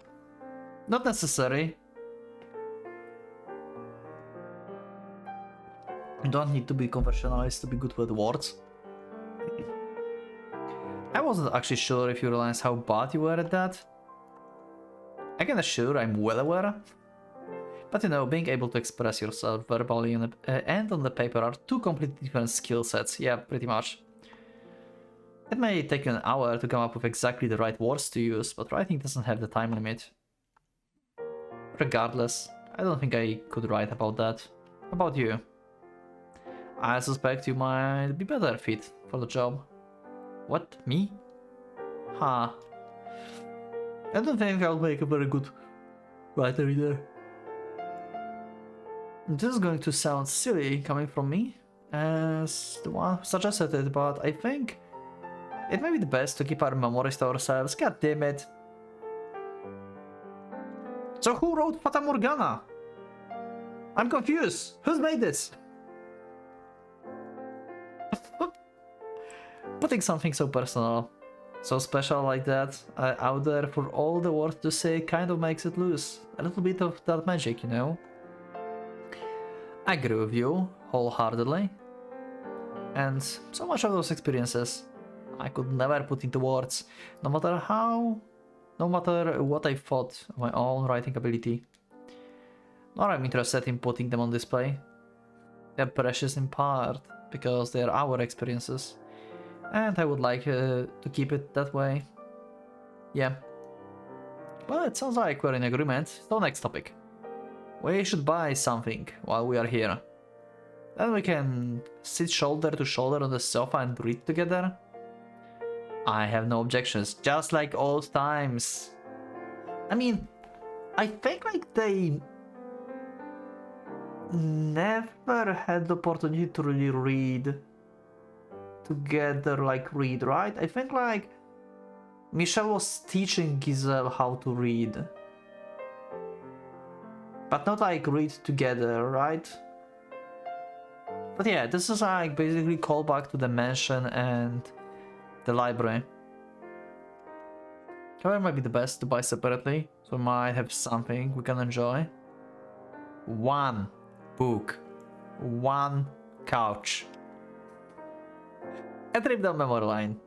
S1: Not necessary, You don't need to be conversationalist to be good with words. I wasn't actually sure if you realized how bad you were at that. I can assure I'm well aware. But you know, being able to express yourself verbally and on the paper are two completely different skill sets, yeah, pretty much. It may take you an hour to come up with exactly the right words to use, but writing doesn't have the time limit. Regardless, I don't think I could write about that. How about you? I suspect you might be better fit for the job. What? Me? Huh. I don't think I'll make a very good writer either. This is going to sound silly coming from me, as the one who suggested it, but I think it may be the best to keep our memories to ourselves. God damn it. So who wrote Fata Morgana? I'm confused. Who's made this? Putting something so personal, so special like that out there for all the world to say kind of makes it lose a little bit of that magic, you know? I agree with you wholeheartedly. And so much of those experiences I could never put into words, no matter what I thought of my own writing ability. Nor I'm interested in putting them on display. They're precious in part because they are our experiences, and I would like to keep it that way. Yeah. Well, it sounds like we're in agreement. So next topic. We should buy something while we are here. Then we can sit shoulder to shoulder on the sofa and read together. I have no objections, just like old times. I mean, I think like they never had the opportunity to really read together, right? I think like Michelle was teaching Giselle how to read. But not like read together, right? But yeah, this is like basically callback to the mansion and the library. However, it might be the best to buy separately, so we might have something we can enjoy. One book, one couch. A trip down memory lane.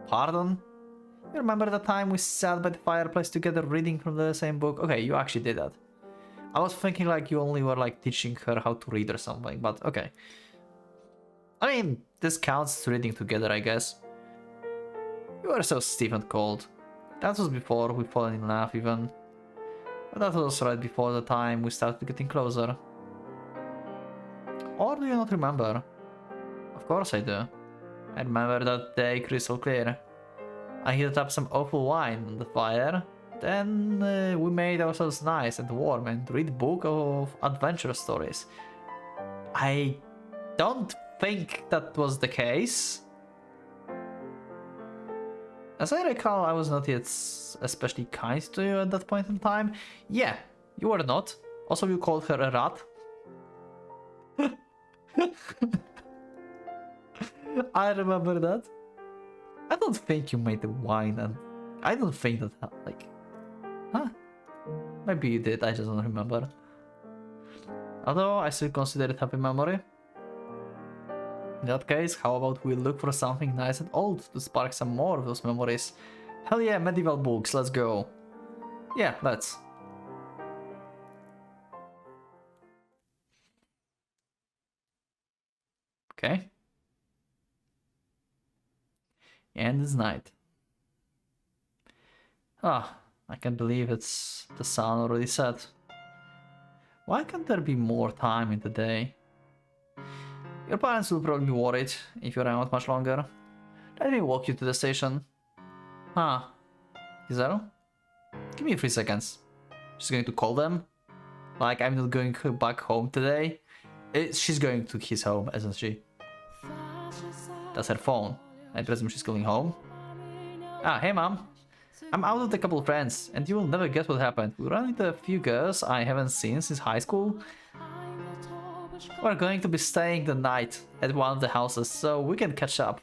S1: Pardon? You remember the time we sat by the fireplace together reading from the same book? Okay, you actually did that. I was thinking like you only were like teaching her how to read or something, but okay. I mean, this counts as reading together, I guess. You were so stiff and cold. That was before we fell in love even. But that was right before the time we started getting closer. Or do you not remember? Of course I do. I remember that day crystal clear. I heated up some awful wine on the fire. Then we made ourselves nice and warm and read a book of adventure stories. I don't think that was the case. As I recall, I was not yet especially kind to you at that point in time. Yeah, you were not. Also, you called her a rat. I remember that. I don't think you made the wine, and I don't think that, like... Huh? Maybe you did, I just don't remember. Although, I still consider it happy memory. In that case, how about we look for something nice and old to spark some more of those memories? Hell yeah, medieval books, let's go. Yeah, let's. Okay. And it's night. Ah, I can't believe it's the sun already set. Why can't there be more time in the day? Your parents will probably be worried if you're around much longer. Let me walk you to the station. Huh. Giselle? Give me 3 seconds. She's going to call them. Like, I'm not going back home today. She's going to his home, isn't she? That's her phone. I presume she's calling home. Ah, hey mom. I'm out with a couple of friends, and you will never guess what happened. We ran into a few girls I haven't seen since high school. We're going to be staying the night at one of the houses, so we can catch up.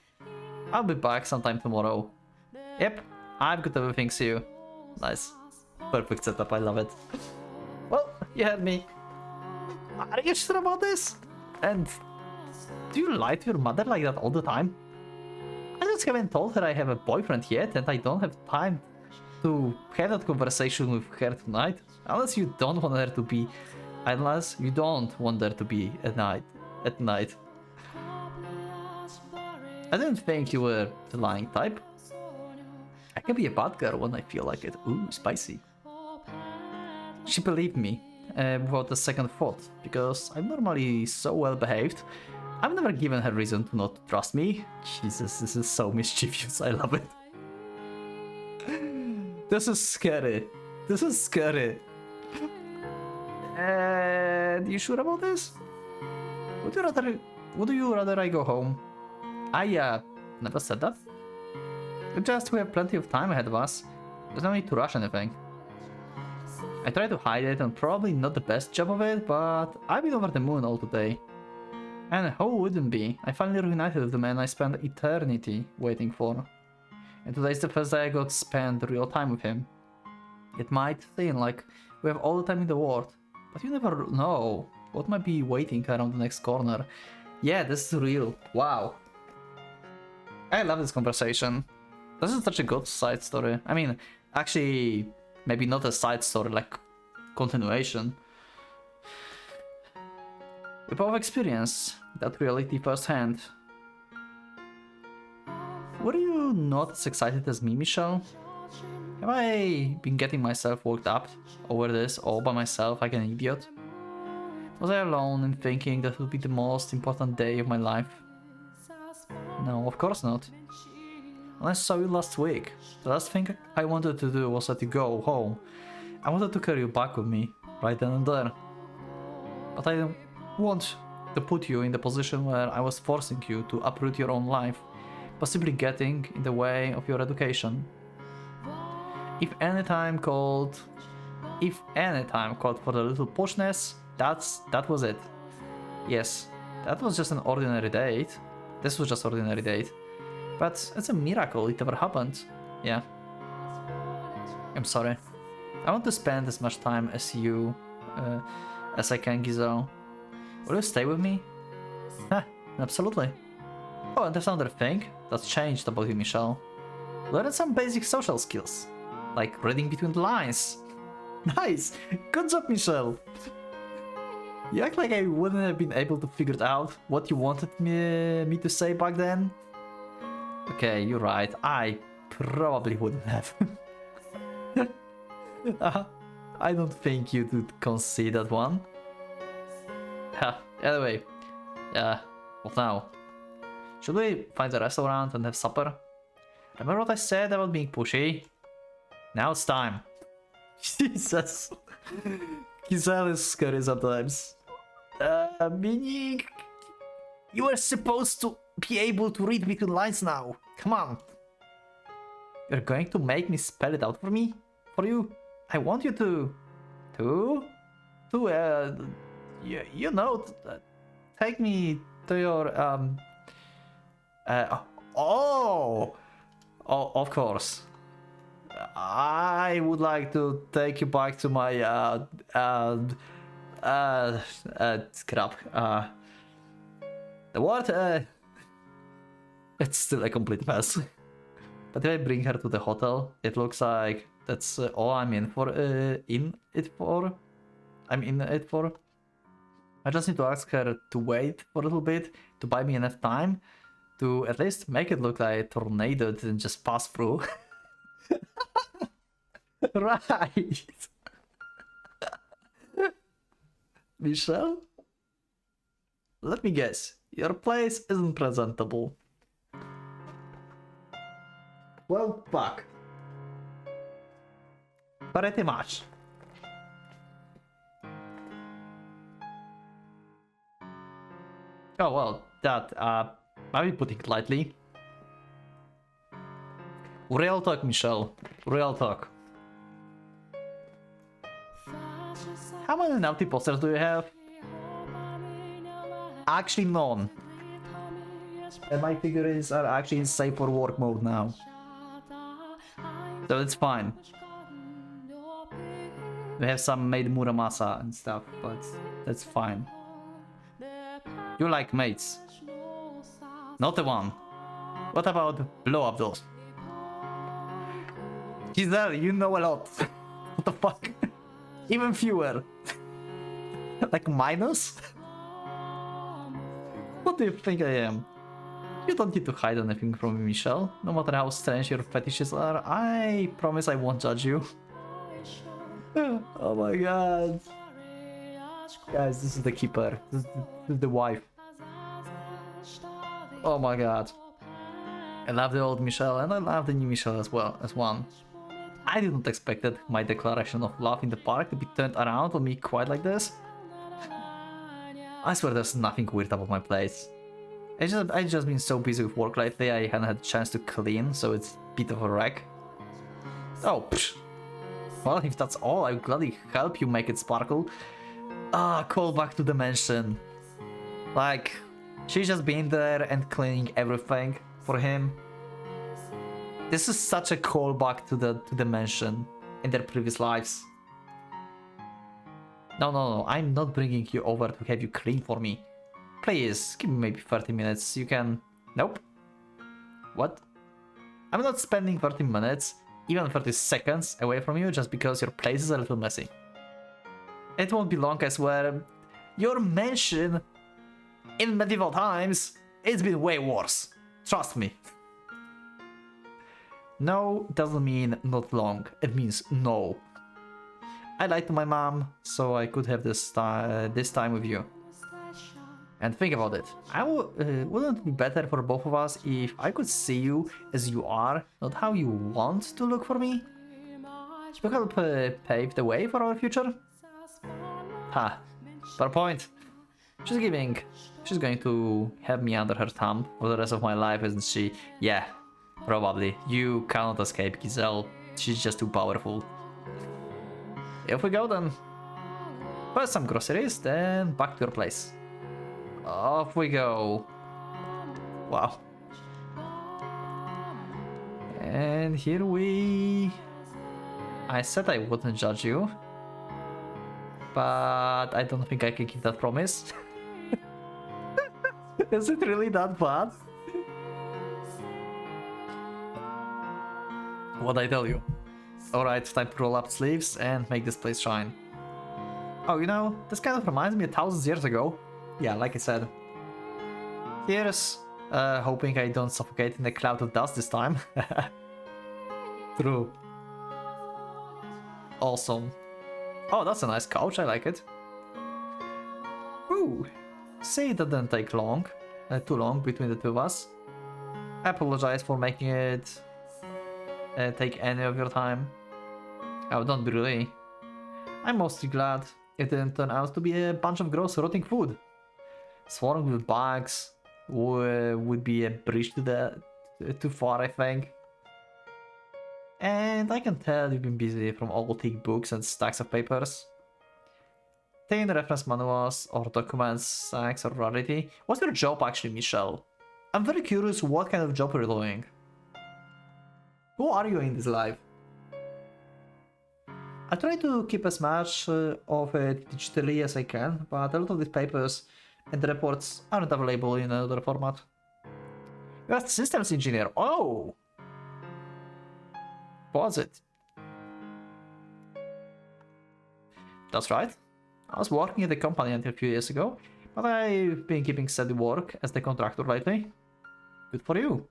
S1: I'll be back sometime tomorrow. Yep, I've got everything, see you. Nice. Perfect setup, I love it. Well, you had me. Are you sure about this? And do you lie to your mother like that all the time? I just haven't told her I have a boyfriend yet, and I don't have time to have that conversation with her tonight. Unless you don't want her to be... Unless you don't want her to be at night. I didn't think you were the lying type. I can be a bad girl when I feel like it. Ooh, spicy. She believed me without a second thought, because I'm normally so well behaved. I've never given her reason to not trust me. Jesus, this is so mischievous, I love it. This is scary. This is scary. And you sure about this? Would you rather I go home? I never said that. Just we have plenty of time ahead of us. There's no need to rush anything. I tried to hide it and probably not the best job of it, but I've been over the moon all today. And who wouldn't be? I finally reunited with the man I spent eternity waiting for. And today's the first day I got to spend real time with him. It might seem like we have all the time in the world, but you never know what might be waiting around the next corner. Yeah, this is real. Wow. I love this conversation. This is such a good side story. I mean, actually, maybe not a side story, like continuation. We both experienced that reality firsthand. Were you not as excited as me, Michelle? Have I been getting myself worked up over this all by myself like an idiot? Was I alone in thinking that would be the most important day of my life? No, of course not. When I saw you last week, the last thing I wanted to do was let you go home. I wanted to carry you back with me, right then and there. But I didn't want to put you in the position where I was forcing you to uproot your own life, possibly getting in the way of your education. If any time called for a little pushness, that was it. Yes, that was just an ordinary date. This was just ordinary date. But it's a miracle it ever happened. Yeah. I'm sorry. I want to spend as much time as you as I can, Gizo. Will you stay with me? Absolutely. Oh, and there's another thing that's changed about you, Michelle. Learn some basic social skills, like reading between the lines. Nice! Good job, Michelle! You act like I wouldn't have been able to figure out what you wanted me to say back then. Okay, you're right. I probably wouldn't have. I don't think you would concede that one. Anyway, what now? Should we find a restaurant and have supper? Remember what I said about being pushy? Now it's time. Jesus. Giselle is scary sometimes. Meaning... You were supposed to be able to read between lines now. Come on. You're going to make me spell it out for me? For you? I want you to... you know, take me to your, oh, of course. I would like to take you back to my, crap. The word, it's still a complete mess. But if I bring her to the hotel, it looks like that's all I'm in it for. I just need to ask her to wait for a little bit to buy me enough time to at least make it look like a tornado didn't just pass through. Right. Michelle? Let me guess. Your place isn't presentable. Well, fuck. Pretty much. Oh well, that, I'll be putting it lightly. Real talk, Michelle. Real talk. How many naughty posters do you have? Actually none. And my figurines are actually in safe for work mode now. So it's fine. We have some made Muramasa and stuff, but that's fine. You like mates. Not the one. What about blow up dolls? Giselle, you know a lot. What the fuck? Even fewer. Like minus? What do you think I am? You don't need to hide anything from me, Michelle. No matter how strange your fetishes are, I promise I won't judge you. Oh my god. Guys, this is the keeper. This is the wife. Oh my god. I love the old Michelle and I love the new Michelle as well as one. I didn't expect my declaration of love in the park to be turned around on me quite like this. I swear there's nothing weird about my place. I just been so busy with work lately I hadn't had a chance to clean, so it's a bit of a wreck. Oh, psh. Well, if that's all, I'll gladly help you make it sparkle. Ah, call back to the mansion. Like, she's just been there and cleaning everything for him. This is such a callback to the mansion in their previous lives. No, I'm not bringing you over to have you clean for me. Please, give me maybe 30 minutes, you can... Nope. What? I'm not spending 30 minutes, even 30 seconds away from you just because your place is a little messy. It won't be long, I swear. Your mansion in medieval times, it's been way worse. Trust me. No doesn't mean not long, it means no. I lied to my mom, so I could have this time with you. And think about it, wouldn't it be better for both of us if I could see you as you are, not how you want to look for me? To help pave the way for our future? Ha, fair point. She's going to have me under her thumb for the rest of my life, isn't she? Yeah, probably. You cannot escape Giselle, she's just too powerful. If we go then. First some groceries, then back to your place. Off we go. Wow. And here we... I said I wouldn't judge you. But I don't think I can keep that promise. Is it really that bad? What'd I tell you? Alright, time to roll up sleeves and make this place shine. Oh, you know, this kind of reminds me of thousands of years ago. Yeah, like I said. Here's hoping I don't suffocate in a cloud of dust this time. True. Awesome. Oh, that's a nice couch, I like it. Ooh. See, that didn't take long. Too long between the two of us. I apologize for making it take any of your time. Oh, don't be really. I'm mostly glad it didn't turn out to be a bunch of gross rotting food. Swarming with bugs would be a bridge to too far, I think. And I can tell you've been busy from all thick books and stacks of papers. Thin reference manuals or documents, stacks or rarity. What's your job actually, Michelle? I'm very curious what kind of job you're doing. Who are you in this life? I try to keep as much of it digitally as I can, but a lot of these papers and the reports aren't available in another format. You're a systems engineer. Oh! Was it? That's right. I was working at the company until a few years ago, but I've been keeping steady work as the contractor lately. Good for you.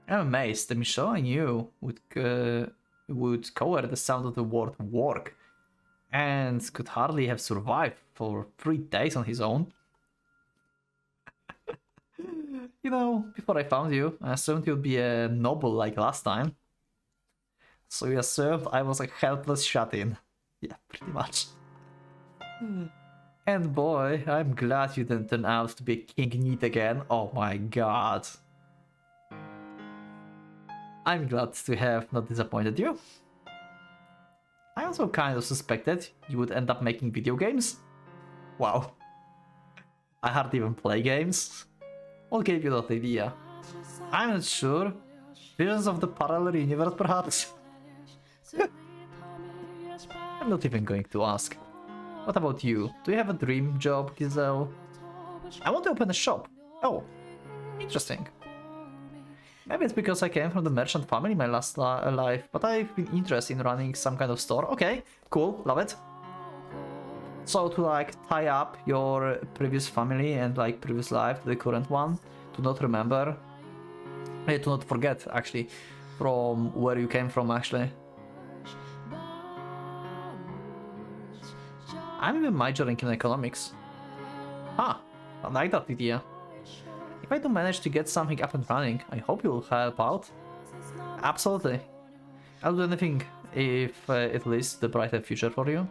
S1: I'm amazed that Michelle I knew would cover the sound of the word work and could hardly have survived for 3 days on his own. You know, before I found you, I assumed you'd be a noble like last time. So you assumed I was a helpless shut-in. Yeah, pretty much. And boy, I'm glad you didn't turn out to be a king neat again. Oh my god. I'm glad to have not disappointed you. I also kind of suspected you would end up making video games. Wow. I hardly even play games. What gave you that idea? I'm not sure. Visions of the parallel universe, perhaps? I'm not even going to ask. What about you? Do you have a dream job, Giselle? I want to open a shop. Oh, interesting. Maybe it's because I came from the merchant family in my last life, but I've been interested in running some kind of store. Okay, cool, love it. So to like tie up your previous family and like previous life to the current one, to not remember, to not forget actually from where you came from actually. I'm even majoring in economics. Huh, I like that idea. If I do manage to get something up and running, I hope you'll help out. Absolutely. I'll do anything if it leads to the brighter future for you.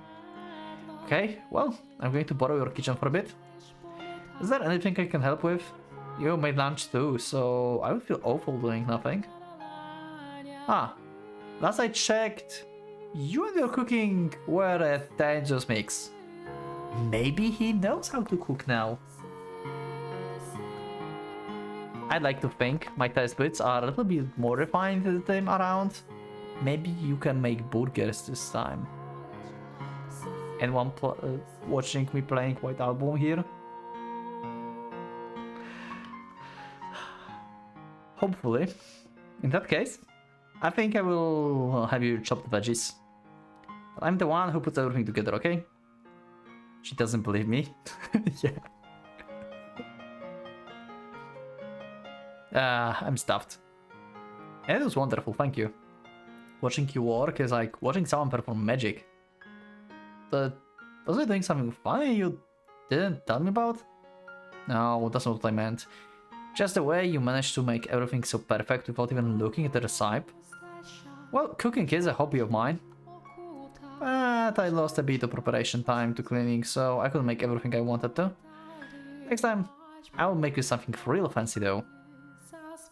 S1: Okay, well, I'm going to borrow your kitchen for a bit. Is there anything I can help with? You made lunch too, so I would feel awful doing nothing. Ah, last I checked, you and your cooking were a dangerous mix. Maybe he knows how to cook now. I'd like to think my taste buds are a little bit more refined this time around. Maybe you can make burgers this time. Anyone watching me playing White Album here? Hopefully. In that case, I think I will have you chop the veggies. But I'm the one who puts everything together, okay? She doesn't believe me. Yeah. I'm stuffed. And it was wonderful, thank you. Watching you work is like watching someone perform magic. Was I doing something funny you didn't tell me about? No, that's not what I meant. Just the way you managed to make everything so perfect without even looking at the recipe. Well, cooking is a hobby of mine. But I lost a bit of preparation time to cleaning, so I couldn't make everything I wanted to. Next time, I will make you something real fancy though.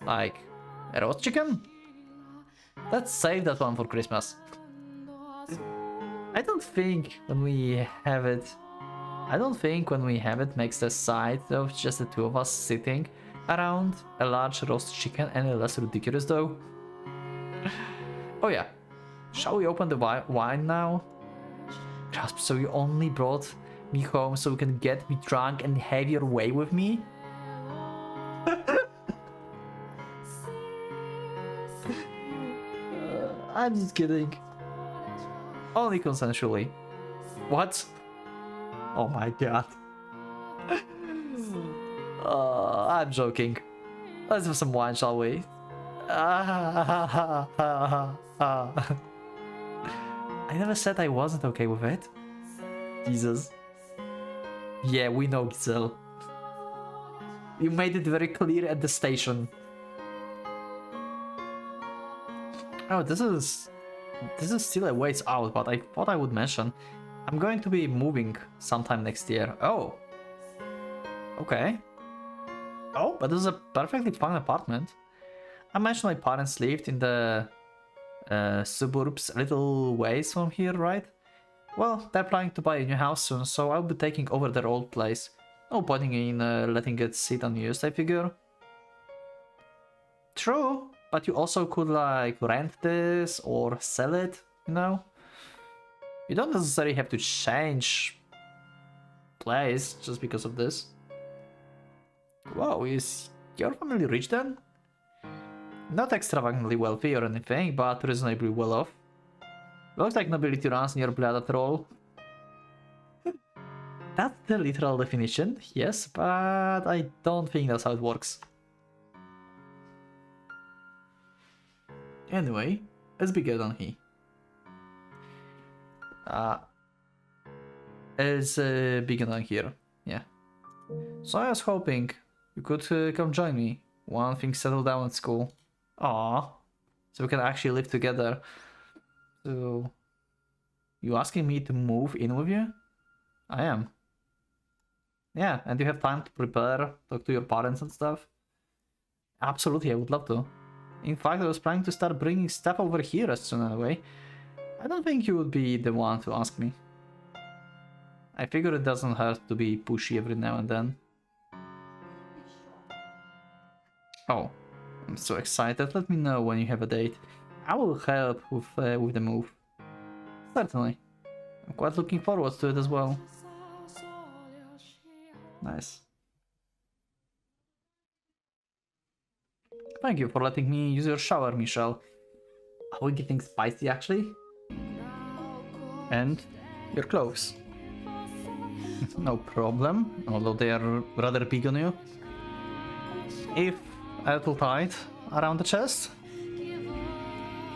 S1: Like a roast chicken? Let's save that one for Christmas. I don't think when we have it makes the sight of just the two of us sitting around a large roast chicken any less ridiculous though. Oh yeah, shall we open the wine now? Grasp, so you only brought me home so you can get me drunk and have your way with me? I'm just kidding. Only consensually. What? Oh my god. I'm joking. Let's have some wine, shall we? I never said I wasn't okay with it. Jesus. Yeah, we know, Giselle. You made it very clear at the station. Oh, this is still a ways out, but I thought I would mention. I'm going to be moving sometime next year. Oh. Okay. Oh, but this is a perfectly fine apartment. I mentioned my parents lived in the suburbs a little ways from here, right? Well, they're planning to buy a new house soon, so I'll be taking over their old place. No point in letting it sit unused, I figure. True, but you also could like rent this or sell it, you know? You don't necessarily have to change place just because of this. Wow, is your family rich then? Not extravagantly wealthy or anything, but reasonably well off. Looks like nobility runs in your blood after all. That's the literal definition, yes, but I don't think that's how it works. Anyway, it's bigger than he. It's bigger than here, yeah. So I was hoping you could come join me once things settle down at school. Aww, so we can actually live together. So, you asking me to move in with you? I am. Yeah, and you have time to prepare, talk to your parents and stuff? Absolutely, I would love to. In fact, I was planning to start bringing stuff over here as soon anyway. I don't think you would be the one to ask me. I figure it doesn't hurt to be pushy every now and then. Oh, I'm so excited. Let me know when you have a date. I will help with the move. Certainly. I'm quite looking forward to it as well. Nice. Thank you for letting me use your shower, Michelle. Are we getting spicy actually? And your clothes. No problem, although they are rather big on you. If a little tight around the chest.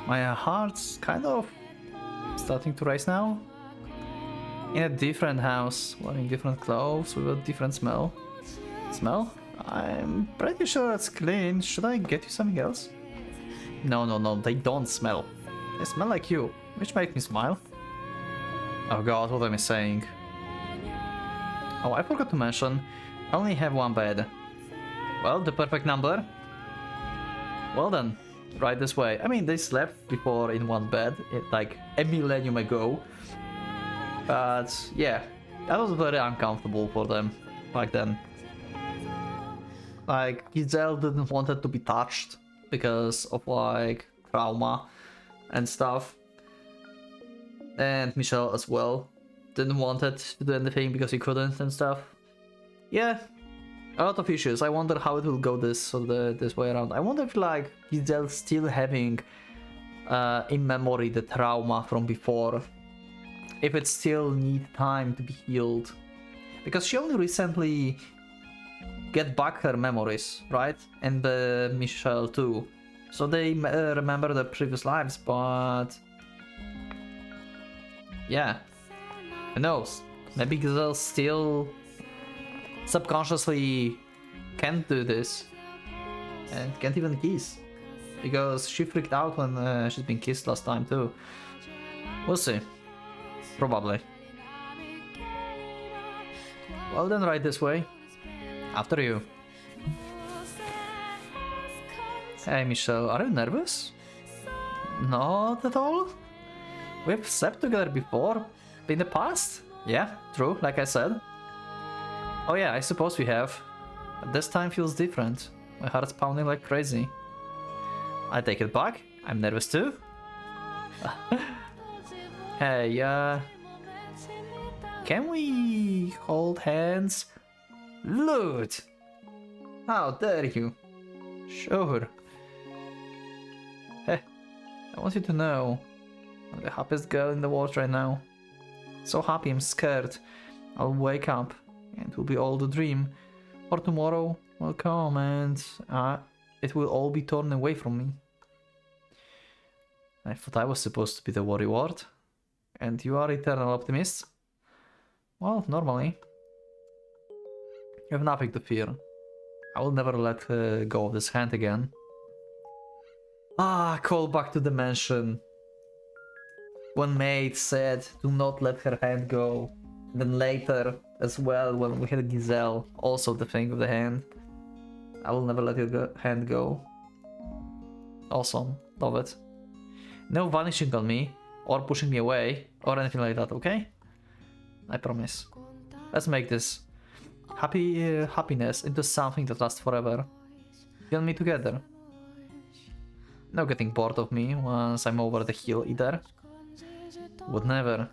S1: My heart's kind of starting to race now. In a different house, wearing different clothes with a different smell. Smell? I'm pretty sure it's clean. Should I get you something else? No, they don't smell. They smell like you, which makes me smile. Oh god, what am I saying? Oh, I forgot to mention, I only have one bed. Well, the perfect number. Well then, right this way. I mean, they slept before in one bed, like a millennium ago. But yeah, that was very uncomfortable for them back then. Like, Giselle didn't want it to be touched because of like trauma and stuff. And Michelle as well didn't want it to do anything because he couldn't and stuff. Yeah, a lot of issues. I wonder how it will go this way around. I wonder if like Giselle's still having in memory the trauma from before. If it still needs time to be healed. Because she only recently get back her memories, right? And Michelle too. So they remember their previous lives, but yeah, who knows? Maybe Giselle still subconsciously can't do this and can't even kiss because she freaked out when she's been kissed last time too. We'll see. Probably. Well then, right this way. After you. Hey Michelle, are you nervous? Not at all? We've slept together before. In the past? Yeah, true, like I said. Oh yeah, I suppose we have. But this time feels different. My heart's pounding like crazy. I take it back. I'm nervous too. Hey, can we hold hands? Loot! How dare you? Sure. Hey, I want you to know I'm the happiest girl in the world right now. So happy I'm scared. I'll wake up and it will be all a dream. Or tomorrow will come and it will all be torn away from me. I thought I was supposed to be the worrywart. And you are eternal optimist? Well, normally. You have nothing to fear. I will never let go of this hand again. Call back to the mansion. When Maid said, do not let her hand go. Then later, as well, when we had Giselle, also the thing with the hand. I will never let your hand go. Awesome. Love it. No vanishing on me, or pushing me away, or anything like that, okay? I promise. Let's make this happiness into something that lasts forever. You and me together. No getting bored of me once I'm over the hill either. Would never.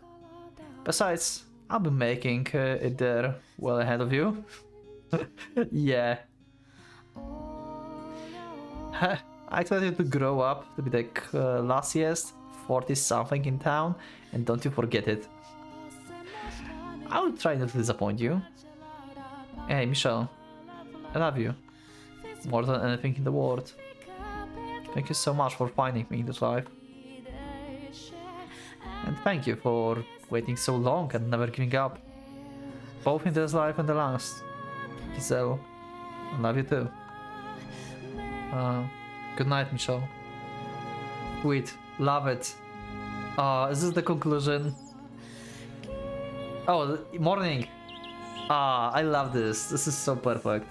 S1: Besides, I'll be making it there well ahead of you. Yeah. I expect you to grow up to be the classiest 40-something in town, and don't you forget it. I will try not to disappoint you. Hey, Michelle. I love you. More than anything in the world. Thank you so much for finding me in this life. And thank you for waiting so long and never giving up. Both in this life and the last. Giselle, I love you too. Good night, Michelle. Sweet. Love it. Is this the conclusion? Oh, morning. I love this. This is so perfect.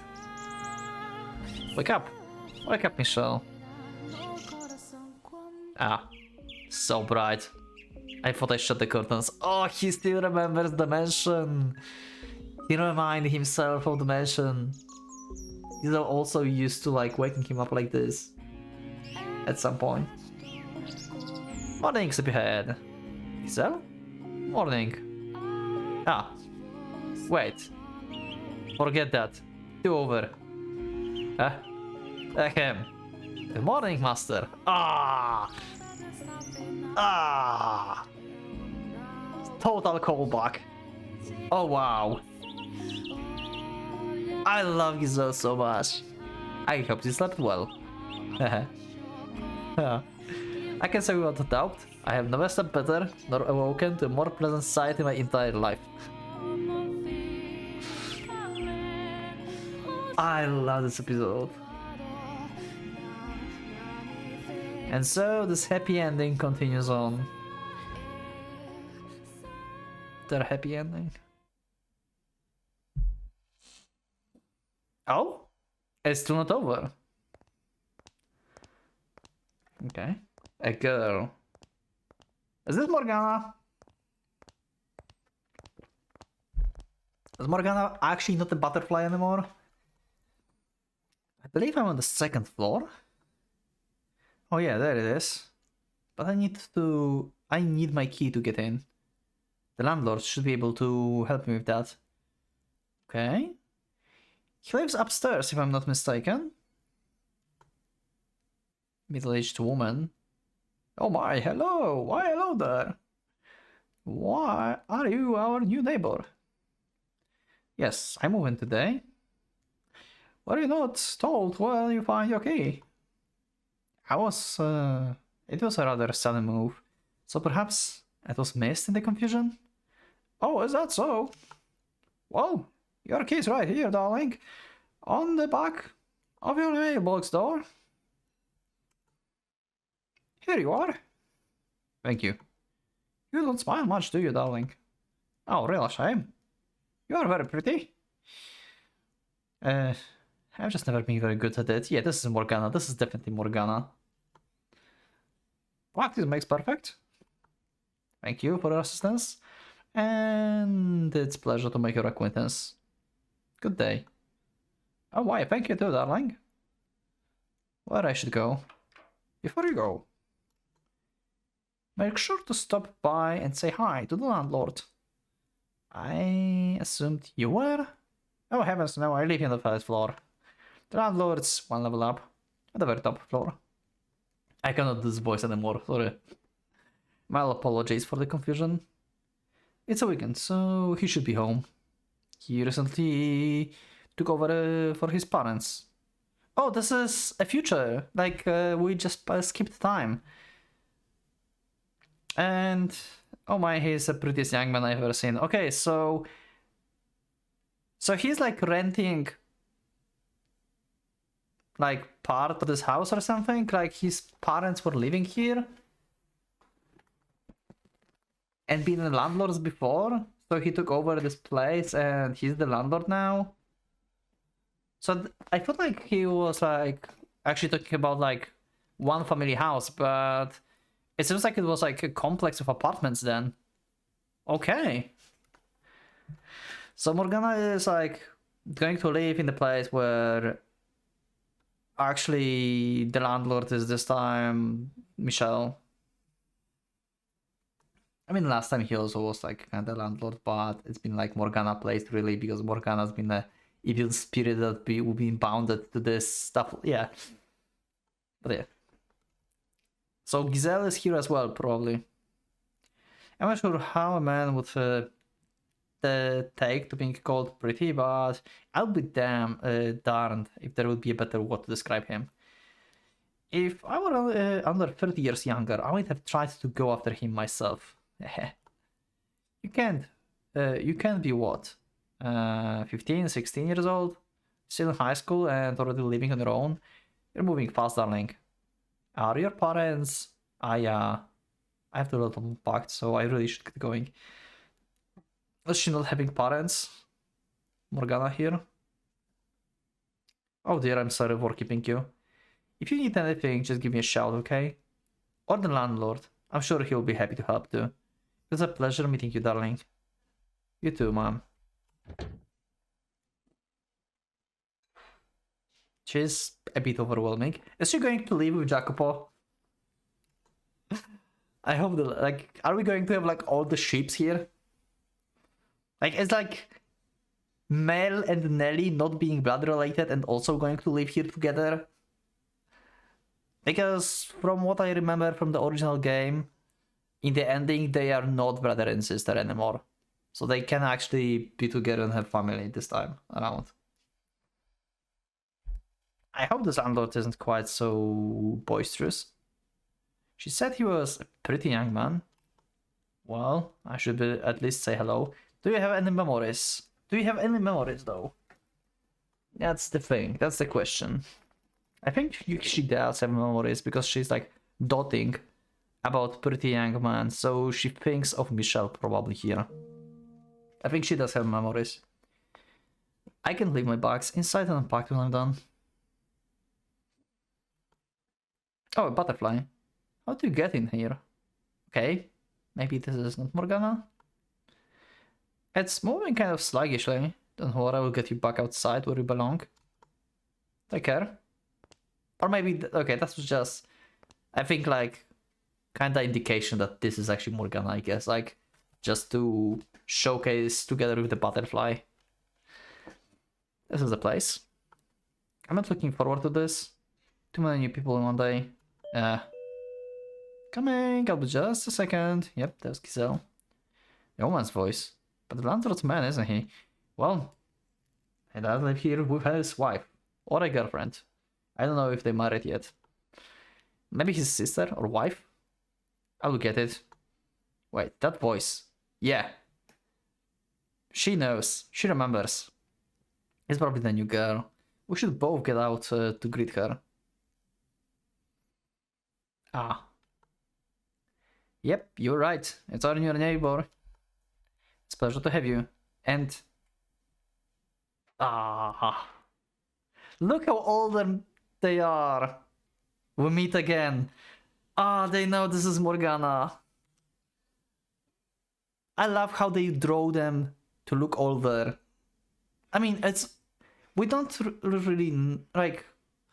S1: Wake up. Wake up, Michelle. So bright. I thought I shut the curtains. Oh, he still remembers the mansion. He reminded himself of the mansion. He's also used to like waking him up like this. At some point. Morning, sleepyhead. Giselle? Morning. Ah, wait. Forget that. Do over. Requiem. Good morning, master. Ah! Ah! Total callback. Oh wow. I love Giselle so much. I hope you slept well. I can say without a doubt, I have never slept better nor awoken to a more pleasant sight in my entire life. I love this episode. And so this happy ending continues on. Their happy ending. Oh? It's still not over. Okay. A girl. Is this Morgana? Is Morgana actually not a butterfly anymore? I believe I'm on the second floor. Oh yeah, there it is. But I need my key to get in. The landlord should be able to help me with that. Okay. He lives upstairs, if I'm not mistaken. Middle-aged woman. Oh my, hello! Why hello there? Why are you our new neighbor? Yes, I move in today. Were you not told where you find your key? It was a rather sudden move, so perhaps it was missed in the confusion? Oh, is that so? Well, your key's right here, darling. On the back of your mailbox door. Here you are. Thank you. You don't smile much, do you, darling? Oh, real shame. You are very pretty. I've just never been very good at it. Yeah, this is Morgana. This is definitely Morgana. Practice makes perfect. Thank you for your assistance. And it's a pleasure to make your acquaintance. Good day. Oh, why? Thank you too, darling. Where I should go? Before you go, make sure to stop by and say hi to the landlord. I assumed you were? Oh heavens, no, I live on the first floor. The landlord's one level up, at the very top floor. I cannot do this voice anymore, sorry. My apologies for the confusion. It's a weekend, so he should be home. He recently took over for his parents. Oh, this is a future, like we just skipped time. And oh my, he's the prettiest young man I've ever seen. Okay, so he's like renting like part of this house or something, like his parents were living here and being landlords before, so he took over this place and he's the landlord now. So I felt like he was like actually talking about like one family house, but it seems like it was like a complex of apartments then. Okay. So Morgana is like going to live in the place where actually the landlord is this time Michelle. I mean, last time he also was like kind of landlord, but it's been like Morgana placed really because Morgana's been a evil spirit that will be bounded to this stuff. Yeah. But yeah. So Giselle is here as well, probably. I'm not sure how a man would take to being called pretty, but I'll be darned if there would be a better word to describe him. If I were under 30 years younger, I would have tried to go after him myself. You can't be what? 15, 16 years old? Still in high school and already living on your own? You're moving fast, darling. Are your parents? I have to lot unpacked, so I really should get going. Was she not having parents? Morgana here? Oh dear, I'm sorry for keeping you. If you need anything, just give me a shout, okay? Or the landlord. I'm sure he'll be happy to help too. It was a pleasure meeting you, darling. You too, Mom. She's a bit overwhelming. Is she going to leave with Jacopo? I hope that, like, are we going to have like all the sheeps here? Like, it's like Mel and Nelly not being blood related and also going to live here together. Because from what I remember from the original game, in the ending, they are not brother and sister anymore. So they can actually be together and have family this time around. I hope this landlord isn't quite so boisterous. She said he was a pretty young man. Well, I should at least say hello. Do you have any memories? Do you have any memories, though? That's the thing. That's the question. I think she does have memories because she's like doting about pretty young man. So she thinks of Michelle probably here. I think she does have memories. I can leave my bags inside and unpacked when I'm done. Oh, a butterfly. How do you get in here? Okay. Maybe this is not Morgana? It's moving kind of sluggishly. Don't worry, I will get you back outside where you belong. Take care. Or maybe, okay, that was just, I think, like, kind of indication that this is actually Morgana, I guess. Like, just to showcase together with the butterfly. This is the place. I'm not looking forward to this. Too many new people in one day. Coming, I'll be just a second. Yep, there's Giselle. The woman's voice. But the landlord's man, isn't he? Well, he does live here with his wife. Or a girlfriend. I don't know if they married yet. Maybe his sister or wife? I will get it. Wait, that voice. Yeah. She knows. She remembers. It's probably the new girl. We should both get out to greet her. Ah. Yep, you're right. It's our new neighbor. It's a pleasure to have you. And... ah. Look how older they are. We meet again. Ah, they know this is Morgana. I love how they draw them to look older. I mean, it's... we don't really... like,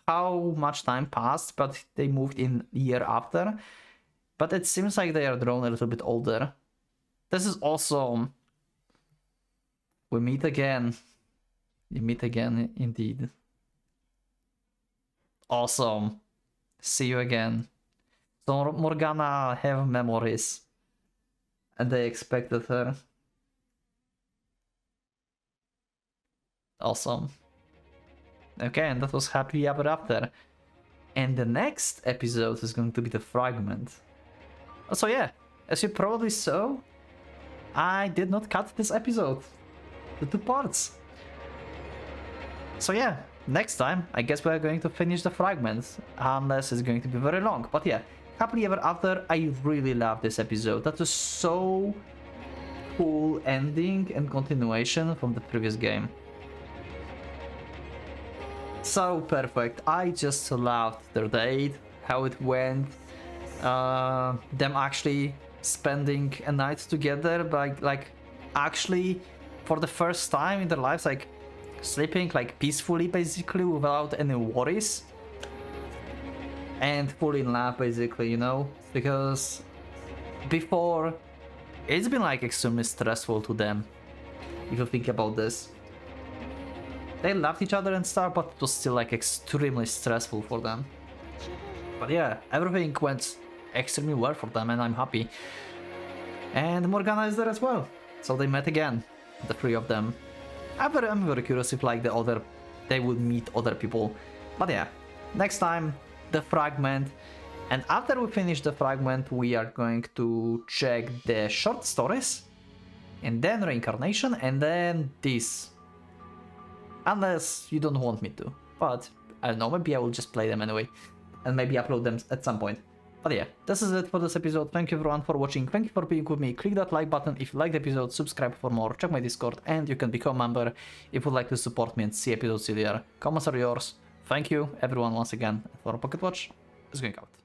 S1: how much time passed, but they moved in the year after. But it seems like they are drawn a little bit older. This is awesome. We meet again. We meet again, indeed. Awesome. See you again. So Morgana have memories. And they expected her. Awesome. Okay, and that was Happy Ever After. And the next episode is going to be the fragment. So yeah, as you probably saw, I did not cut this episode. The 2 parts. So yeah, next time, I guess we're going to finish the fragment. Unless it's going to be very long. But yeah, Happily Ever After, I really love this episode. That was so cool ending and continuation from the previous game. So perfect. I just loved their date, how it went, them actually spending a night together, like actually for the first time in their lives, like sleeping like peacefully basically without any worries, and fully in love basically, you know, because before it's been like extremely stressful to them if you think about this. They loved each other and stuff, but it was still like extremely stressful for them. But yeah, everything went extremely well for them and I'm happy. And Morgana is there as well. So they met again, the 3 of them. I'm very curious if like they would meet other people. But yeah, next time, the fragment. And after we finish the fragment, we are going to check the short stories. And then reincarnation, and then this. Unless you don't want me to, but I don't know, maybe I will just play them anyway, and maybe upload them at some point. But yeah, this is it for this episode. Thank you everyone for watching, thank you for being with me. Click that like button if you liked the episode, subscribe for more, check my Discord, and you can become a member if you would like to support me and see episodes earlier. Comments are yours. Thank you everyone once again for Pocket Watch. It's going out.